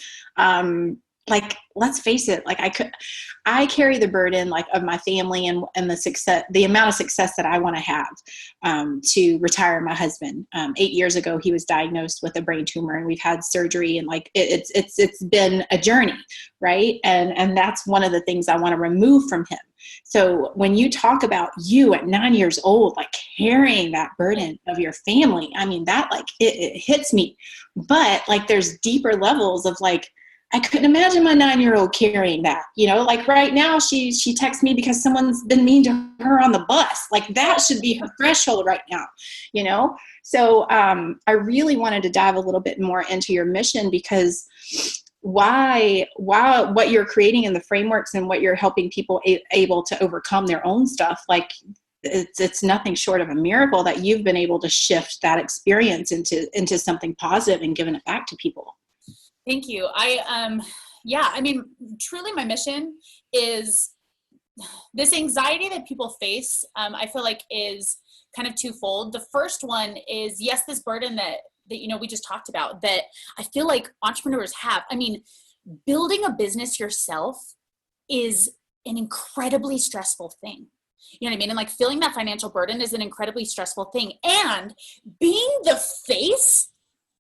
like, let's face it, like I carry the burden like of my family and the success, the amount of success that I want to have, to retire my husband. 8 years ago, he was diagnosed with a brain tumor, and we've had surgery, and like, it's been a journey. Right. And that's one of the things I want to remove from him. So when you talk about you at 9 years old, like carrying that burden of your family, I mean, that like, it hits me, but like, there's deeper levels of like, I couldn't imagine my 9-year-old carrying that, like right now she texts me because someone's been mean to her on the bus. Like that should be her threshold right now, So I really wanted to dive a little bit more into your mission, because why what you're creating in the frameworks and what you're helping people able to overcome their own stuff, like it's nothing short of a miracle that you've been able to shift that experience into something positive and giving it back to people. Thank you. Truly my mission is this anxiety that people face. I feel like is kind of twofold. The first one is, yes, this burden that we just talked about, that I feel like entrepreneurs have. I mean, building a business yourself is an incredibly stressful thing. You know what I mean? And like feeling that financial burden is an incredibly stressful thing. And being the face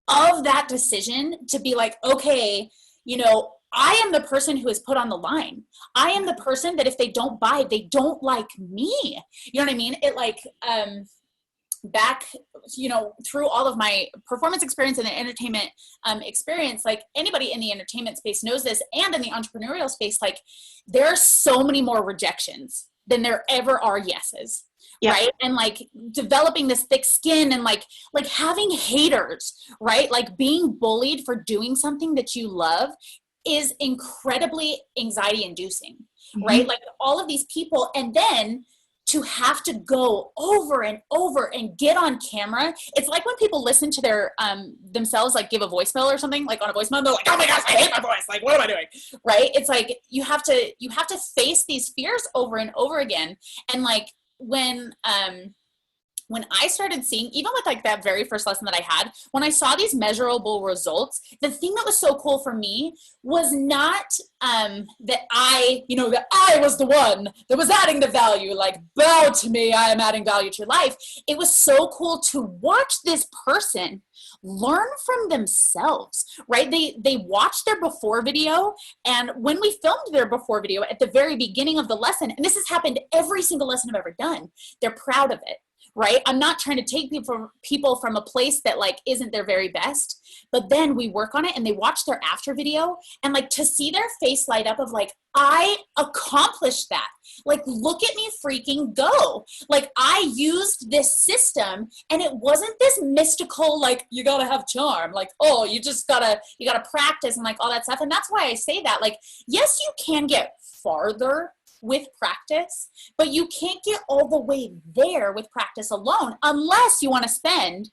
of that decision to be like, okay, I am the person who is put on the line. I am the person that if they don't buy, they don't like me. You know what I mean? It like, back, through all of my performance experience and the entertainment experience, like anybody in the entertainment space knows this, and in the entrepreneurial space, like there are so many more rejections than there ever are yeses. Yeah. Right. And like developing this thick skin and like having haters, right? Like being bullied for doing something that you love is incredibly anxiety inducing, right? Like all of these people. And then to have to go over and over and get on camera. It's like when people listen to their themselves, like give a voicemail or something, like on a voicemail, they're like, oh my gosh, I hate my voice. Like, what am I doing? Right? It's like you have to face these fears over and over again. And like when I started seeing, even with like that very first lesson that I had, when I saw these measurable results, the thing that was so cool for me was not that I was the one that was adding the value, like, bow to me, I am adding value to your life. It was so cool to watch this person learn from themselves, right? They watched their before video, and when we filmed their before video at the very beginning of the lesson, and this has happened every single lesson I've ever done, they're proud of it. Right? I'm not trying to take people from a place that like isn't their very best, but then we work on it and they watch their after video, and like to see their face light up of like, I accomplished that. Like, look at me freaking go. Like, I used this system, and it wasn't this mystical, like, you gotta have charm. Like, oh, you gotta practice and like all that stuff. And that's why I say that, like, yes, you can get farther with practice, but you can't get all the way there with practice alone unless you want to spend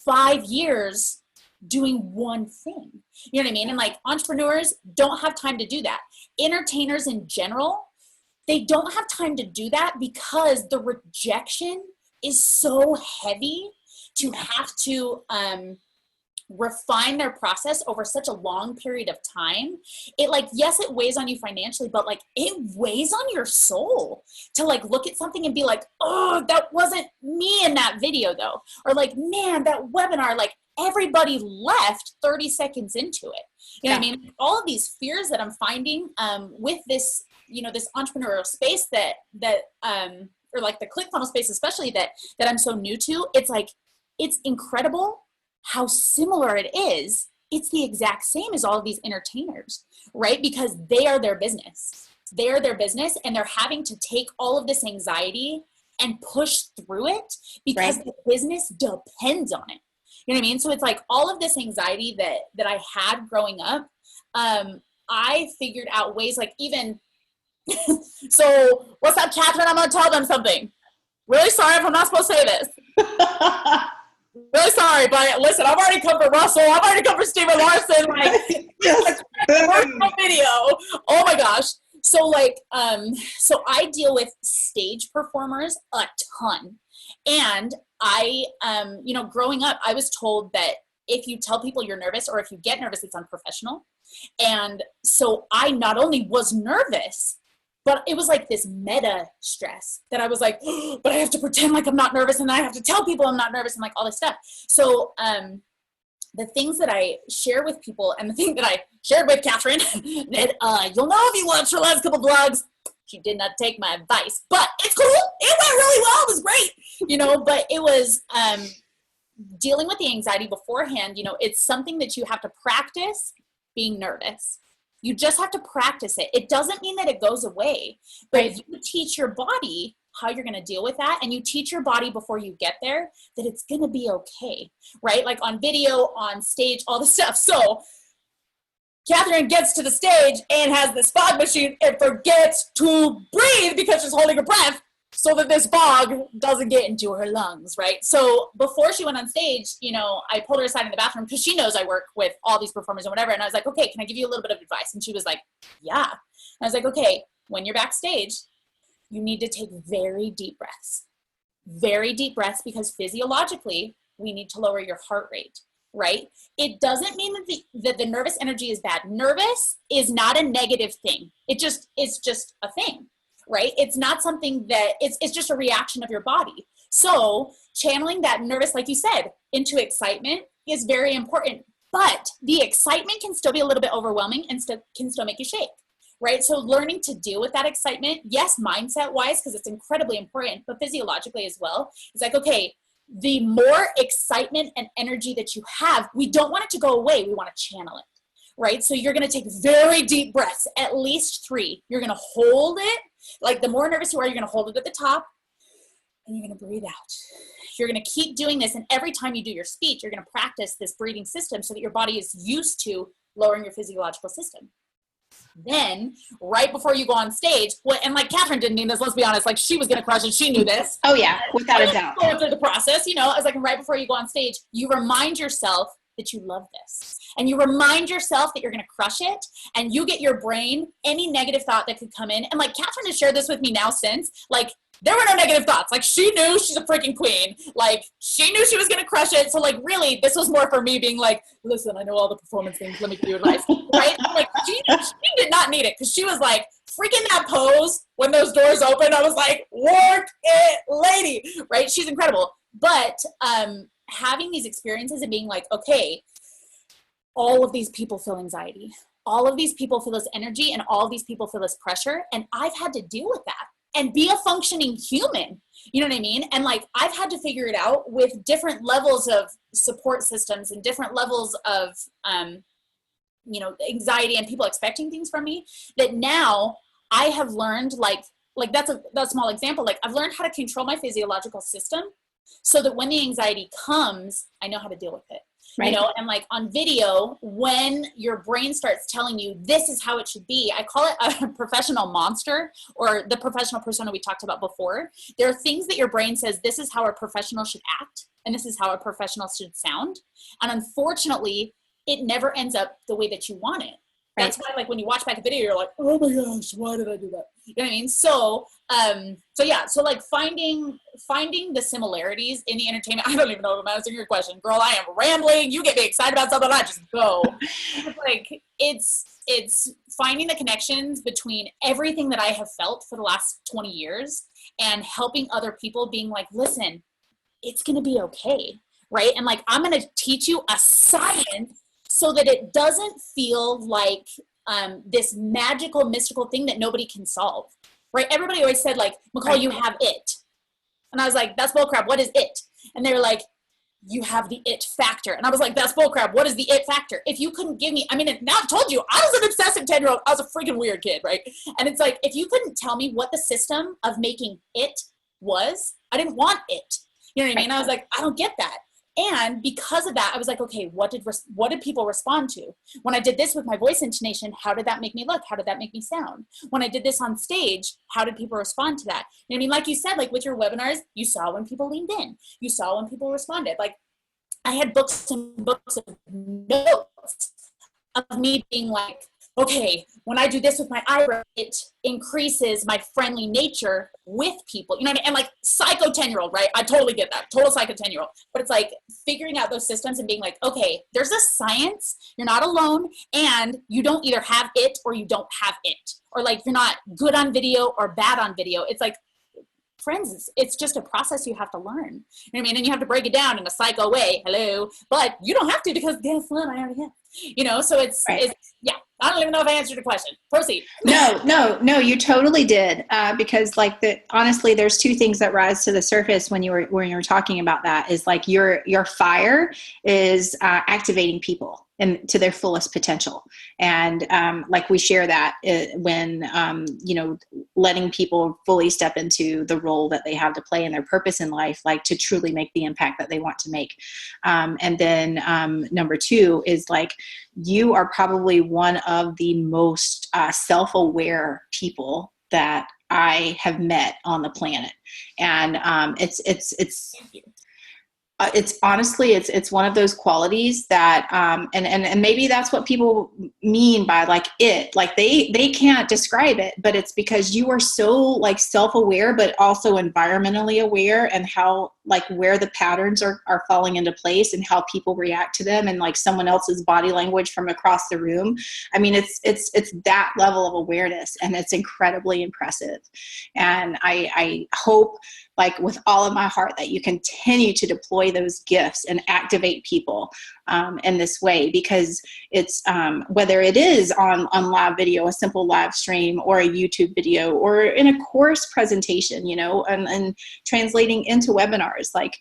5 years doing one thing. You know what I mean? And like entrepreneurs don't have time to do that. Entertainers in general, they don't have time to do that because the rejection is so heavy to have to refine their process over such a long period of time. It like, yes, it weighs on you financially, but like it weighs on your soul to like look at something and be like, oh, that wasn't me in that video though. Or like, man, that webinar, like everybody left 30 seconds into it. You know what I mean? All of these fears that I'm finding with this, this entrepreneurial space that or like the ClickFunnels space, especially that I'm so new to, it's like, it's incredible how similar it is. It's the exact same as all of these entertainers, right? Because they are their business. They are their business, and they're having to take all of this anxiety and push through it because the business depends on it. You know what I mean? So it's like all of this anxiety that I had growing up, I figured out ways like even, so what's up, Catherine? I'm going to tell them something. Really sorry if I'm not supposed to say this. Really sorry, but listen, I've already come for Russell. I've already come for Stephen Larson. Like, yes. Video. Oh my gosh. So like, so I deal with stage performers a ton. And I, growing up, I was told that if you tell people you're nervous or if you get nervous, it's unprofessional. And so I not only was nervous, but it was like this meta stress that I was like, oh, but I have to pretend like I'm not nervous, and then I have to tell people I'm not nervous, and like all this stuff. So the things that I share with people, and the thing that I shared with Catherine, that you'll know if you watch her last couple vlogs, she did not take my advice, but it's cool. It went really well. It was great, but it was dealing with the anxiety beforehand. It's something that you have to practice being nervous. You just have to practice it. It doesn't mean that it goes away, but if you teach your body how you're going to deal with that, and you teach your body before you get there that it's going to be okay, right? Like on video, on stage, all the stuff. So Catherine gets to the stage and has this fog machine and forgets to breathe because she's holding her breath so that this fog doesn't get into her lungs, right? So before she went on stage, I pulled her aside in the bathroom because she knows I work with all these performers and whatever. And I was like, okay, can I give you a little bit of advice? And she was like, yeah. And I was like, okay, when you're backstage, you need to take very deep breaths, because physiologically we need to lower your heart rate, right? It doesn't mean that the nervous energy is bad. Nervous is not a negative thing. It's just a thing. Right? It's not something that it's just a reaction of your body. So channeling that nervous, like you said, into excitement is very important, but the excitement can still be a little bit overwhelming and can still make you shake, right? So learning to deal with that excitement, yes, mindset wise, because it's incredibly important, but physiologically as well. It's like, okay, the more excitement and energy that you have, we don't want it to go away. We want to channel it, right? So you're going to take very deep breaths, at least 3. You're going to hold it. Like the more nervous you are, you're going to hold it at the top and you're going to breathe out. You're going to keep doing this. And every time you do your speech, you're going to practice this breathing system so that your body is used to lowering your physiological system. Then right before you go on stage, and like Catherine didn't need this, let's be honest, like she was going to crush it. She knew this. Oh yeah, without a doubt. Going through the process, you know, I was like, right before you go on stage, you remind yourself that you love this. And you remind yourself that you're going to crush it, and you get your brain any negative thought that could come in. And like Catherine has shared this with me now since, like, there were no negative thoughts. Like, she knew she's a freaking queen. Like, she knew she was going to crush it. So, like, really, this was more for me being like, listen, I know all the performance things. Let me give you advice. Right? Like, she did not need it, because she was like, freaking that pose when those doors opened. I was like, work it, lady. Right? She's incredible. But having these experiences and being like, okay, all of these people feel anxiety. All of these people feel this energy, and all of these people feel this pressure. And I've had to deal with that and be a functioning human. You know what I mean? And like, I've had to figure it out with different levels of support systems and different levels of, you know, anxiety and people expecting things from me, that now I have learned, like that's a small example. Like, I've learned how to control my physiological system so that when the anxiety comes, I know how to deal with it. Right. You know, and like on video, when your brain starts telling you this is how it should be, I call it a professional monster, or the professional persona we talked about before. There are things that your brain says, this is how a professional should act, and this is how a professional should sound. And unfortunately, it never ends up the way that you want it. Right. That's why, like, when you watch back a video, you're like, oh my gosh, why did I do that? You know what I mean? So, yeah. So like finding the similarities in the entertainment. I don't even know if I'm answering your question, girl. I am rambling. You get me excited about something, I just go. It's like, it's finding the connections between everything that I have felt for the last 20 years and helping other people, being like, listen, it's going to be okay. Right. And like, I'm going to teach you a science so that it doesn't feel like this magical, mystical thing that nobody can solve, right? Everybody always said, like, McCall, you have it. And I was like, that's bullcrap. What is it? And they were like, you have the it factor. And I was like, that's bullcrap. What is the it factor? If you couldn't give me, I mean, now I've told you, I was an obsessive 10-year-old. I was a freaking weird kid, right? And it's like, if you couldn't tell me what the system of making it was, I didn't want it. You know what I mean? I was like, I don't get that. And because of that, I was like, okay, what did people respond to? When I did this with my voice intonation, how did that make me look? How did that make me sound? When I did this on stage, how did people respond to that? You know what I mean? Like you said, like with your webinars, you saw when people leaned in. You saw when people responded. Like, I had books and books of notes of me being like, okay, when I do this with my eyebrow, it increases my friendly nature with people. You know what I mean? And like psycho 10-year-old, right? I totally get that. Total psycho 10-year-old. But it's like figuring out those systems and being like, okay, there's a science. You're not alone. And you don't either have it or you don't have it. Or like, you're not good on video or bad on video. It's like, friends, it's just a process you have to learn. You know what I mean? And you have to break it down in a psycho way. Hello. But you don't have to, because guess what? I already have. You know, so it's yeah. I don't even know if I answered your question. Proceed. No, you totally did. Because like honestly, there's two things that rise to the surface when you were talking about that, is like your fire is activating people and to their fullest potential. And like we share that when, you know, letting people fully step into the role that they have to play in their purpose in life, like to truly make the impact that they want to make. And then number two is like, you are probably one of the most self-aware people that I have met on the planet. And it's honestly, it's one of those qualities that, and maybe that's what people mean by like it, like they can't describe it, but it's because you are so like self-aware, but also environmentally aware, and how like where the patterns are falling into place and how people react to them, and like someone else's body language from across the room. I mean, it's that level of awareness, and it's incredibly impressive. And I hope, like with all of my heart, that you continue to deploy those gifts and activate people in this way, because it's whether it is on live video, a simple live stream, or a YouTube video, or in a course presentation, you know, and translating into webinars, like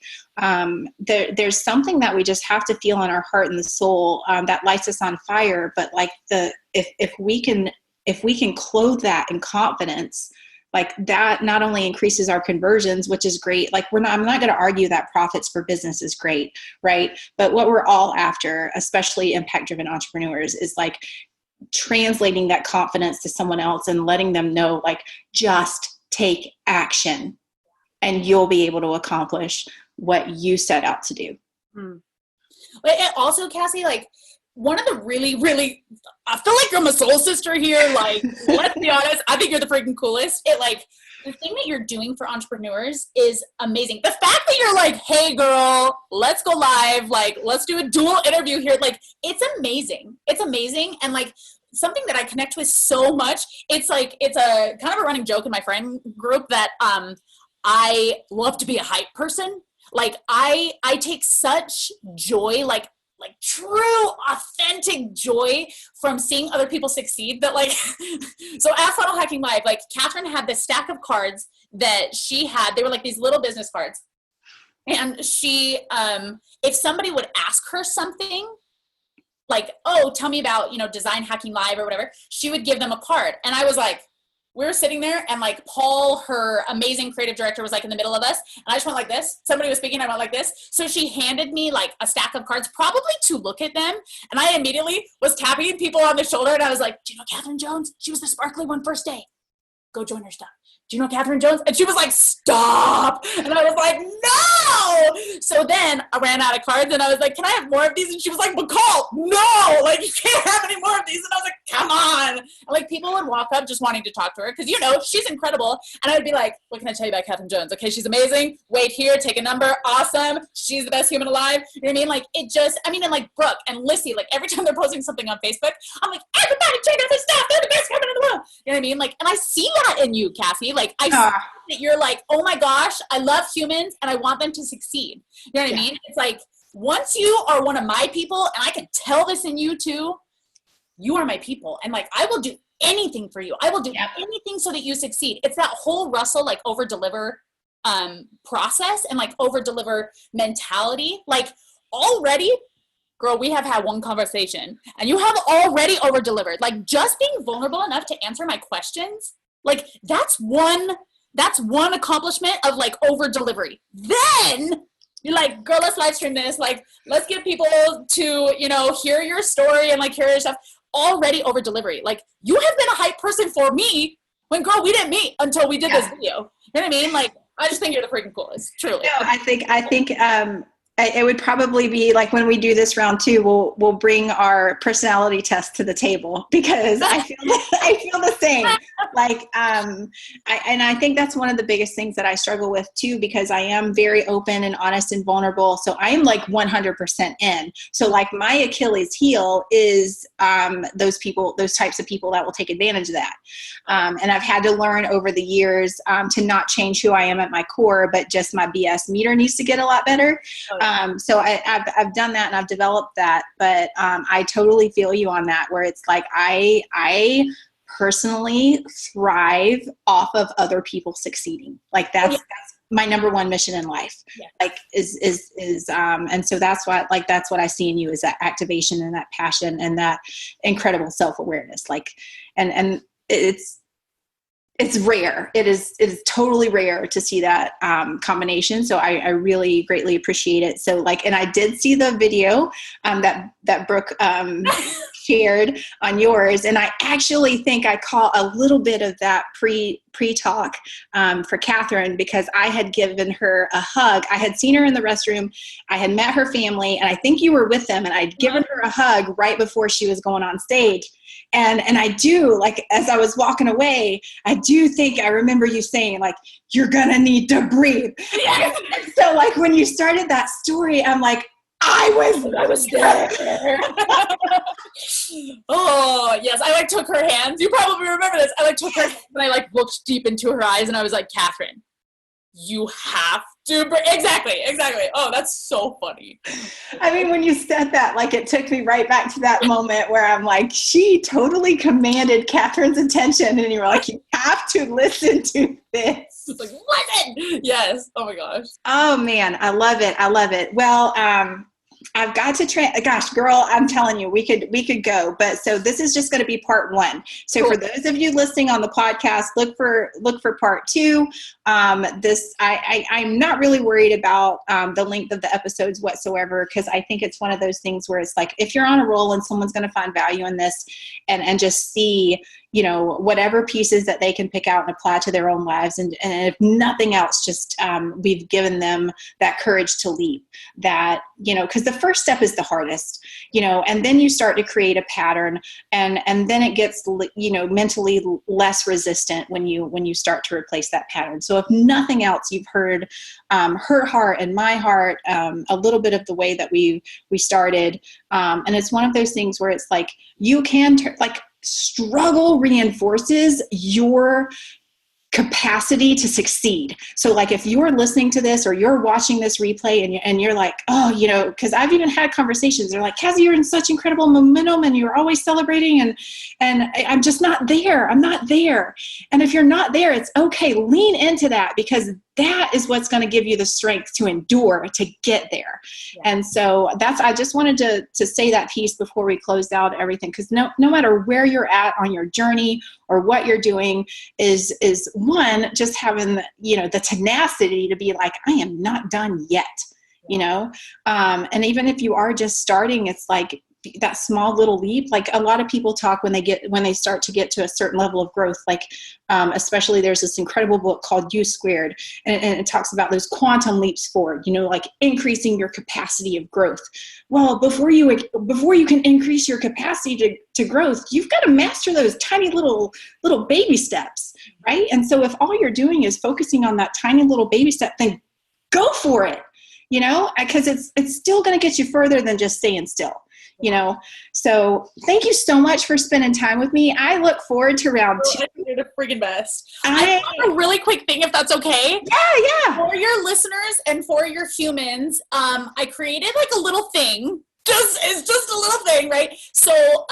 there's something that we just have to feel in our heart and the soul that lights us on fire. But like if we can clothe that in confidence, like that not only increases our conversions, which is great. Like I'm not going to argue that profits for business is great, right? But what we're all after, especially impact-driven entrepreneurs, is like translating that confidence to someone else and letting them know, like, just take action and you'll be able to accomplish what you set out to do. But also, Cassie, like, one of the really, really, I feel like you're my soul sister here. Like, let's be honest, I think you're the freaking coolest. The thing that you're doing for entrepreneurs is amazing. The fact that you're like, hey girl, let's go live. Like, let's do a dual interview here. Like, it's amazing. It's amazing. And like, something that I connect with so much, it's a kind of a running joke in my friend group that I love to be a hype person. Like, I take such joy, like true, authentic joy from seeing other people succeed that, like, so at Funnel Hacking Live, like, Catherine had this stack of cards that she had. They were like these little business cards. And she, if somebody would ask her something, like, oh, tell me about, Design Hacking Live or whatever, she would give them a card. And I was like, we were sitting there and like Paul, her amazing creative director, was like in the middle of us. And I just went like this. Somebody was speaking. I went like this. So she handed me like a stack of cards, probably to look at them. And I immediately was tapping people on the shoulder. And I was like, do you know Catherine Jones? She was the sparkly one first day. Go join her stuff. Do you know Catherine Jones? And she was like, stop. And I was like, no. So then I ran out of cards and I was like, can I have more of these? And she was like, McCall, no, like, you can't have any more of these. And I was like, come on. And like, people would walk up just wanting to talk to her because, she's incredible. And I would be like, what can I tell you about Catherine Jones? Okay, she's amazing. Wait here, take a number. Awesome. She's the best human alive. You know what I mean? Like, and like Brooke and Lissy, like every time they're posting something on Facebook, I'm like, everybody check out this stuff. They're the best human in the world. You know what I mean? Like, and I see that in you, Cassie. Like, I see that you're like, oh my gosh, I love humans and I want them to succeed. You know what I mean? It's like, once you are one of my people, and I can tell this in you too, you are my people. And like, I will do anything for you. I will do anything so that you succeed. It's that whole Russell, like, over deliver process and like over deliver mentality. Like, already, girl, we have had one conversation and you have already over delivered. Like, just being vulnerable enough to answer my questions, like, that's one accomplishment of like over delivery. Then you're like, girl, let's live stream this. Like, let's get people to, hear your story and like hear your stuff. Already over delivery. Like, you have been a hype person for me when, girl, we didn't meet until we did this video. You know what I mean? Like, I just think you're the freaking coolest. Truly. No, I think it would probably be like when we do this round 2, we'll bring our personality test to the table because I feel the same. Like, I think that's one of the biggest things that I struggle with too, because I am very open and honest and vulnerable. So I am like 100% in. So like my Achilles heel is those types of people that will take advantage of that. And I've had to learn over the years to not change who I am at my core, but just my BS meter needs to get a lot better. So I've done that and I've developed that, but I totally feel you on that, where it's like I personally thrive off of other people succeeding. Like that's my number one mission in life. Yeah. Like is and so that's what I see in you, is that activation and that passion and that incredible self-awareness. Like and it's rare. It is totally rare to see that combination. So I really greatly appreciate it. So like, and I did see the video that Brooke shared on yours. And I actually think I caught a little bit of that pre-talk for Catherine, because I had given her a hug. I had seen her in the restroom. I had met her family, and I think you were with them, and I'd given her a hug right before she was going on stage. And I do, like, as I was walking away, I do think I remember you saying, like, you're going to need to breathe. Yes. So, like, when you started that story, I'm like, I was there. Oh, yes. I, like, took her hands. You probably remember this. I, like, took her hands and I, like, looked deep into her eyes, and I was like, Catherine, you have to breathe. Exactly. Oh, that's so funny. I mean, when you said that, like, it took me right back to that moment where I'm like, she totally commanded Catherine's attention, and you were like, you have to listen to this. It's like, listen. Yes. Oh my gosh. Oh man, I love it. Well, I've got to gosh, girl, I'm telling you, we could go. But so this is just going to be part one. So Cool. for those of you listening on the podcast, look for part two. I'm not really worried about the length of the episodes whatsoever, because I think it's one of those things where it's like, if you're on a roll and someone's going to find value in this and just see, whatever pieces that they can pick out and apply to their own lives. And if nothing else, just we've given them that courage to leap, that, because the first step is the hardest, and then you start to create a pattern, and then it gets, mentally less resistant when you start to replace that pattern. So if nothing else, you've heard her heart and my heart, a little bit of the way that we started. And it's one of those things where it's like, you can struggle reinforces your capacity to succeed. So like, if you're listening to this or you're watching this replay and you're like, oh, because I've even had conversations, they're like, Cassie, you're in such incredible momentum and you're always celebrating, and I'm just not there. I'm not there. And if you're not there, it's okay. Lean into that, because that is what's going to give you the strength to endure to get there. Yeah. And so I just wanted to say that piece before we closed out everything, because no matter where you're at on your journey or what you're doing is one, just having, the tenacity to be like, I am not done yet, and even if you are just starting, it's like that small little leap. Like, a lot of people talk when they start to get to a certain level of growth, like, especially there's this incredible book called U Squared, and it talks about those quantum leaps forward, like increasing your capacity of growth. Well, before you can increase your capacity to growth, you've got to master those tiny little baby steps, right? And so if all you're doing is focusing on that tiny little baby step, then go for it, because it's still going to get you further than just staying still. So thank you so much for spending time with me. I look forward to round two. You're the friggin' best. I have a really quick thing, if that's okay. Yeah. For your listeners and for your humans, I created like a little thing. It's just a little thing, right? So,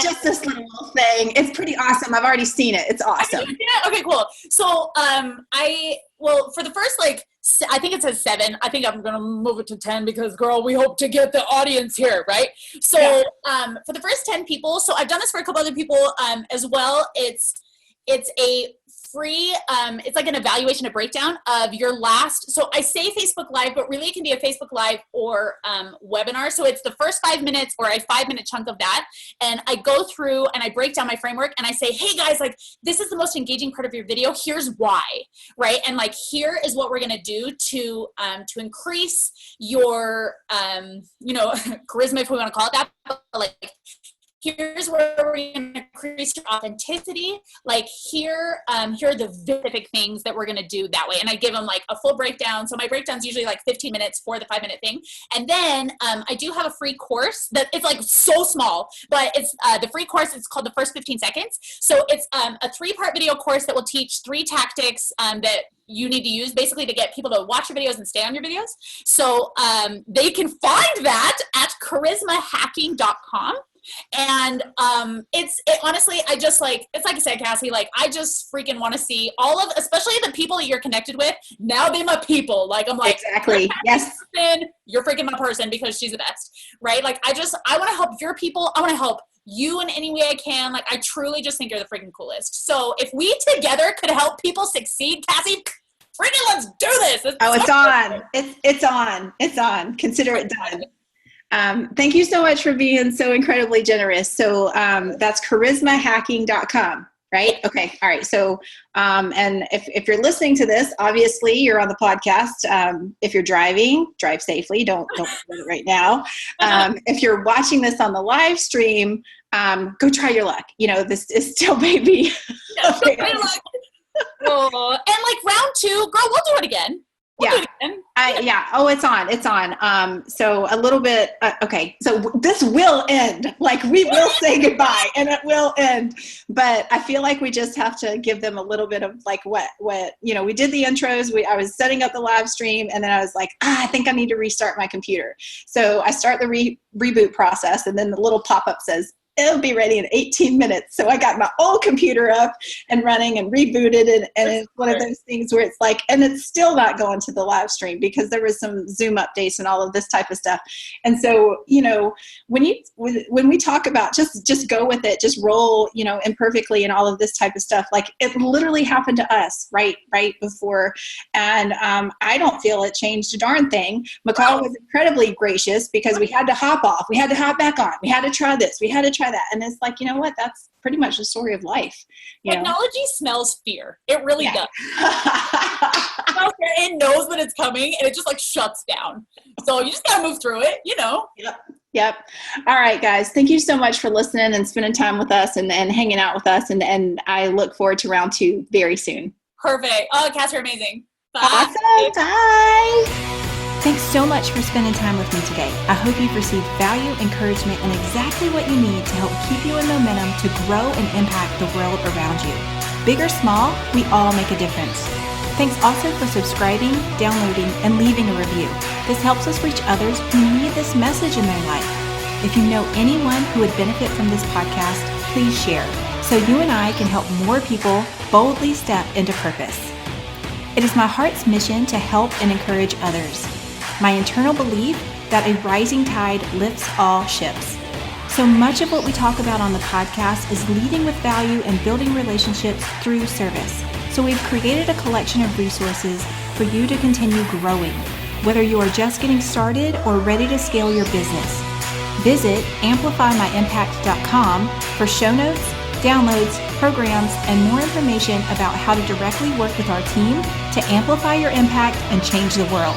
just this little thing. It's pretty awesome. I've already seen it. It's awesome. Okay, cool. So, for the first, I think it says 7. I think I'm going to move it to 10 because, girl, we hope to get the audience here, right? So, for the first 10 people, so I've done this for a couple other people as well. It's a free, it's like an evaluation, a breakdown of your last, so I say Facebook Live, but really it can be a Facebook Live or webinar. So it's the first 5 minutes or a 5-minute chunk of that. And I go through and I break down my framework and I say, hey guys, this is the most engaging part of your video. Here's why, right? And here is what we're going to do to increase your, charisma, if we want to call it that, but here's where we're going to increase your authenticity. Here are the specific things that we're going to do that way. And I give them a full breakdown. So my breakdown's usually 15 minutes for the 5-minute thing. And then I do have a free course that it's so small, but it's the free course. It's called the First 15 Seconds. So it's a 3-part video course that will teach 3 tactics that you need to use basically to get people to watch your videos and stay on your videos. So they can find that at charismahacking.com. And honestly, I just it's like I said, Cassie, I just freaking want to see all of, especially the people that you're connected with. Now they my people. I'm exactly. Yes. You're freaking my person because she's the best, right? I want to help your people. I want to help you in any way I can. I truly just think you're the freaking coolest. So if we together could help people succeed, Cassie, freaking let's do this. It's on. It's on. Consider it done. Thank you so much for being so incredibly generous. So that's charismahacking.com, right? Okay. All right. So, and if you're listening to this, obviously you're on the podcast. If you're driving, drive safely. Don't do it right now. If you're watching this on the live stream, go try your luck. This is still baby. Yeah, okay. Try your luck. Oh, and round 2, girl, we'll do it again. Oh, it's on. So a little bit, okay. So this will end, we will say goodbye and it will end, but I feel like we just have to give them a little bit of what, we did the intros, I was setting up the live stream and then I was like, I think I need to restart my computer. So I start the reboot process and then the little pop-up says, it'll be ready in 18 minutes. So I got my old computer up and running and rebooted it. And it's one of those things where it's like, and it's still not going to the live stream because there was some Zoom updates and all of this type of stuff. And so, when we talk about just go with it, just roll, imperfectly and all of this type of stuff, like it literally happened to us right before. And I don't feel it changed a darn thing. McCall was incredibly gracious because we had to hop off. We had to hop back on. We had to try this. We had to try that. And it's like, you know what? That's pretty much the story of life. Technology smells fear. It really does. It knows that it's coming and it just like shuts down. So you just got to move through it, Yep. All right, guys. Thank you so much for listening and spending time with us and hanging out with us. And I look forward to round 2 very soon. Perfect. Oh, Cass, you're amazing. Bye. Awesome. Bye. Thanks so much for spending time with me today. I hope you've received value, encouragement, and exactly what you need to help keep you in momentum to grow and impact the world around you. Big or small, we all make a difference. Thanks also for subscribing, downloading, and leaving a review. This helps us reach others who need this message in their life. If you know anyone who would benefit from this podcast, please share so you and I can help more people boldly step into purpose. It is my heart's mission to help and encourage others. My internal belief that a rising tide lifts all ships. So much of what we talk about on the podcast is leading with value and building relationships through service. So we've created a collection of resources for you to continue growing, whether you are just getting started or ready to scale your business. Visit amplifymyimpact.com for show notes, downloads, programs, and more information about how to directly work with our team to amplify your impact and change the world.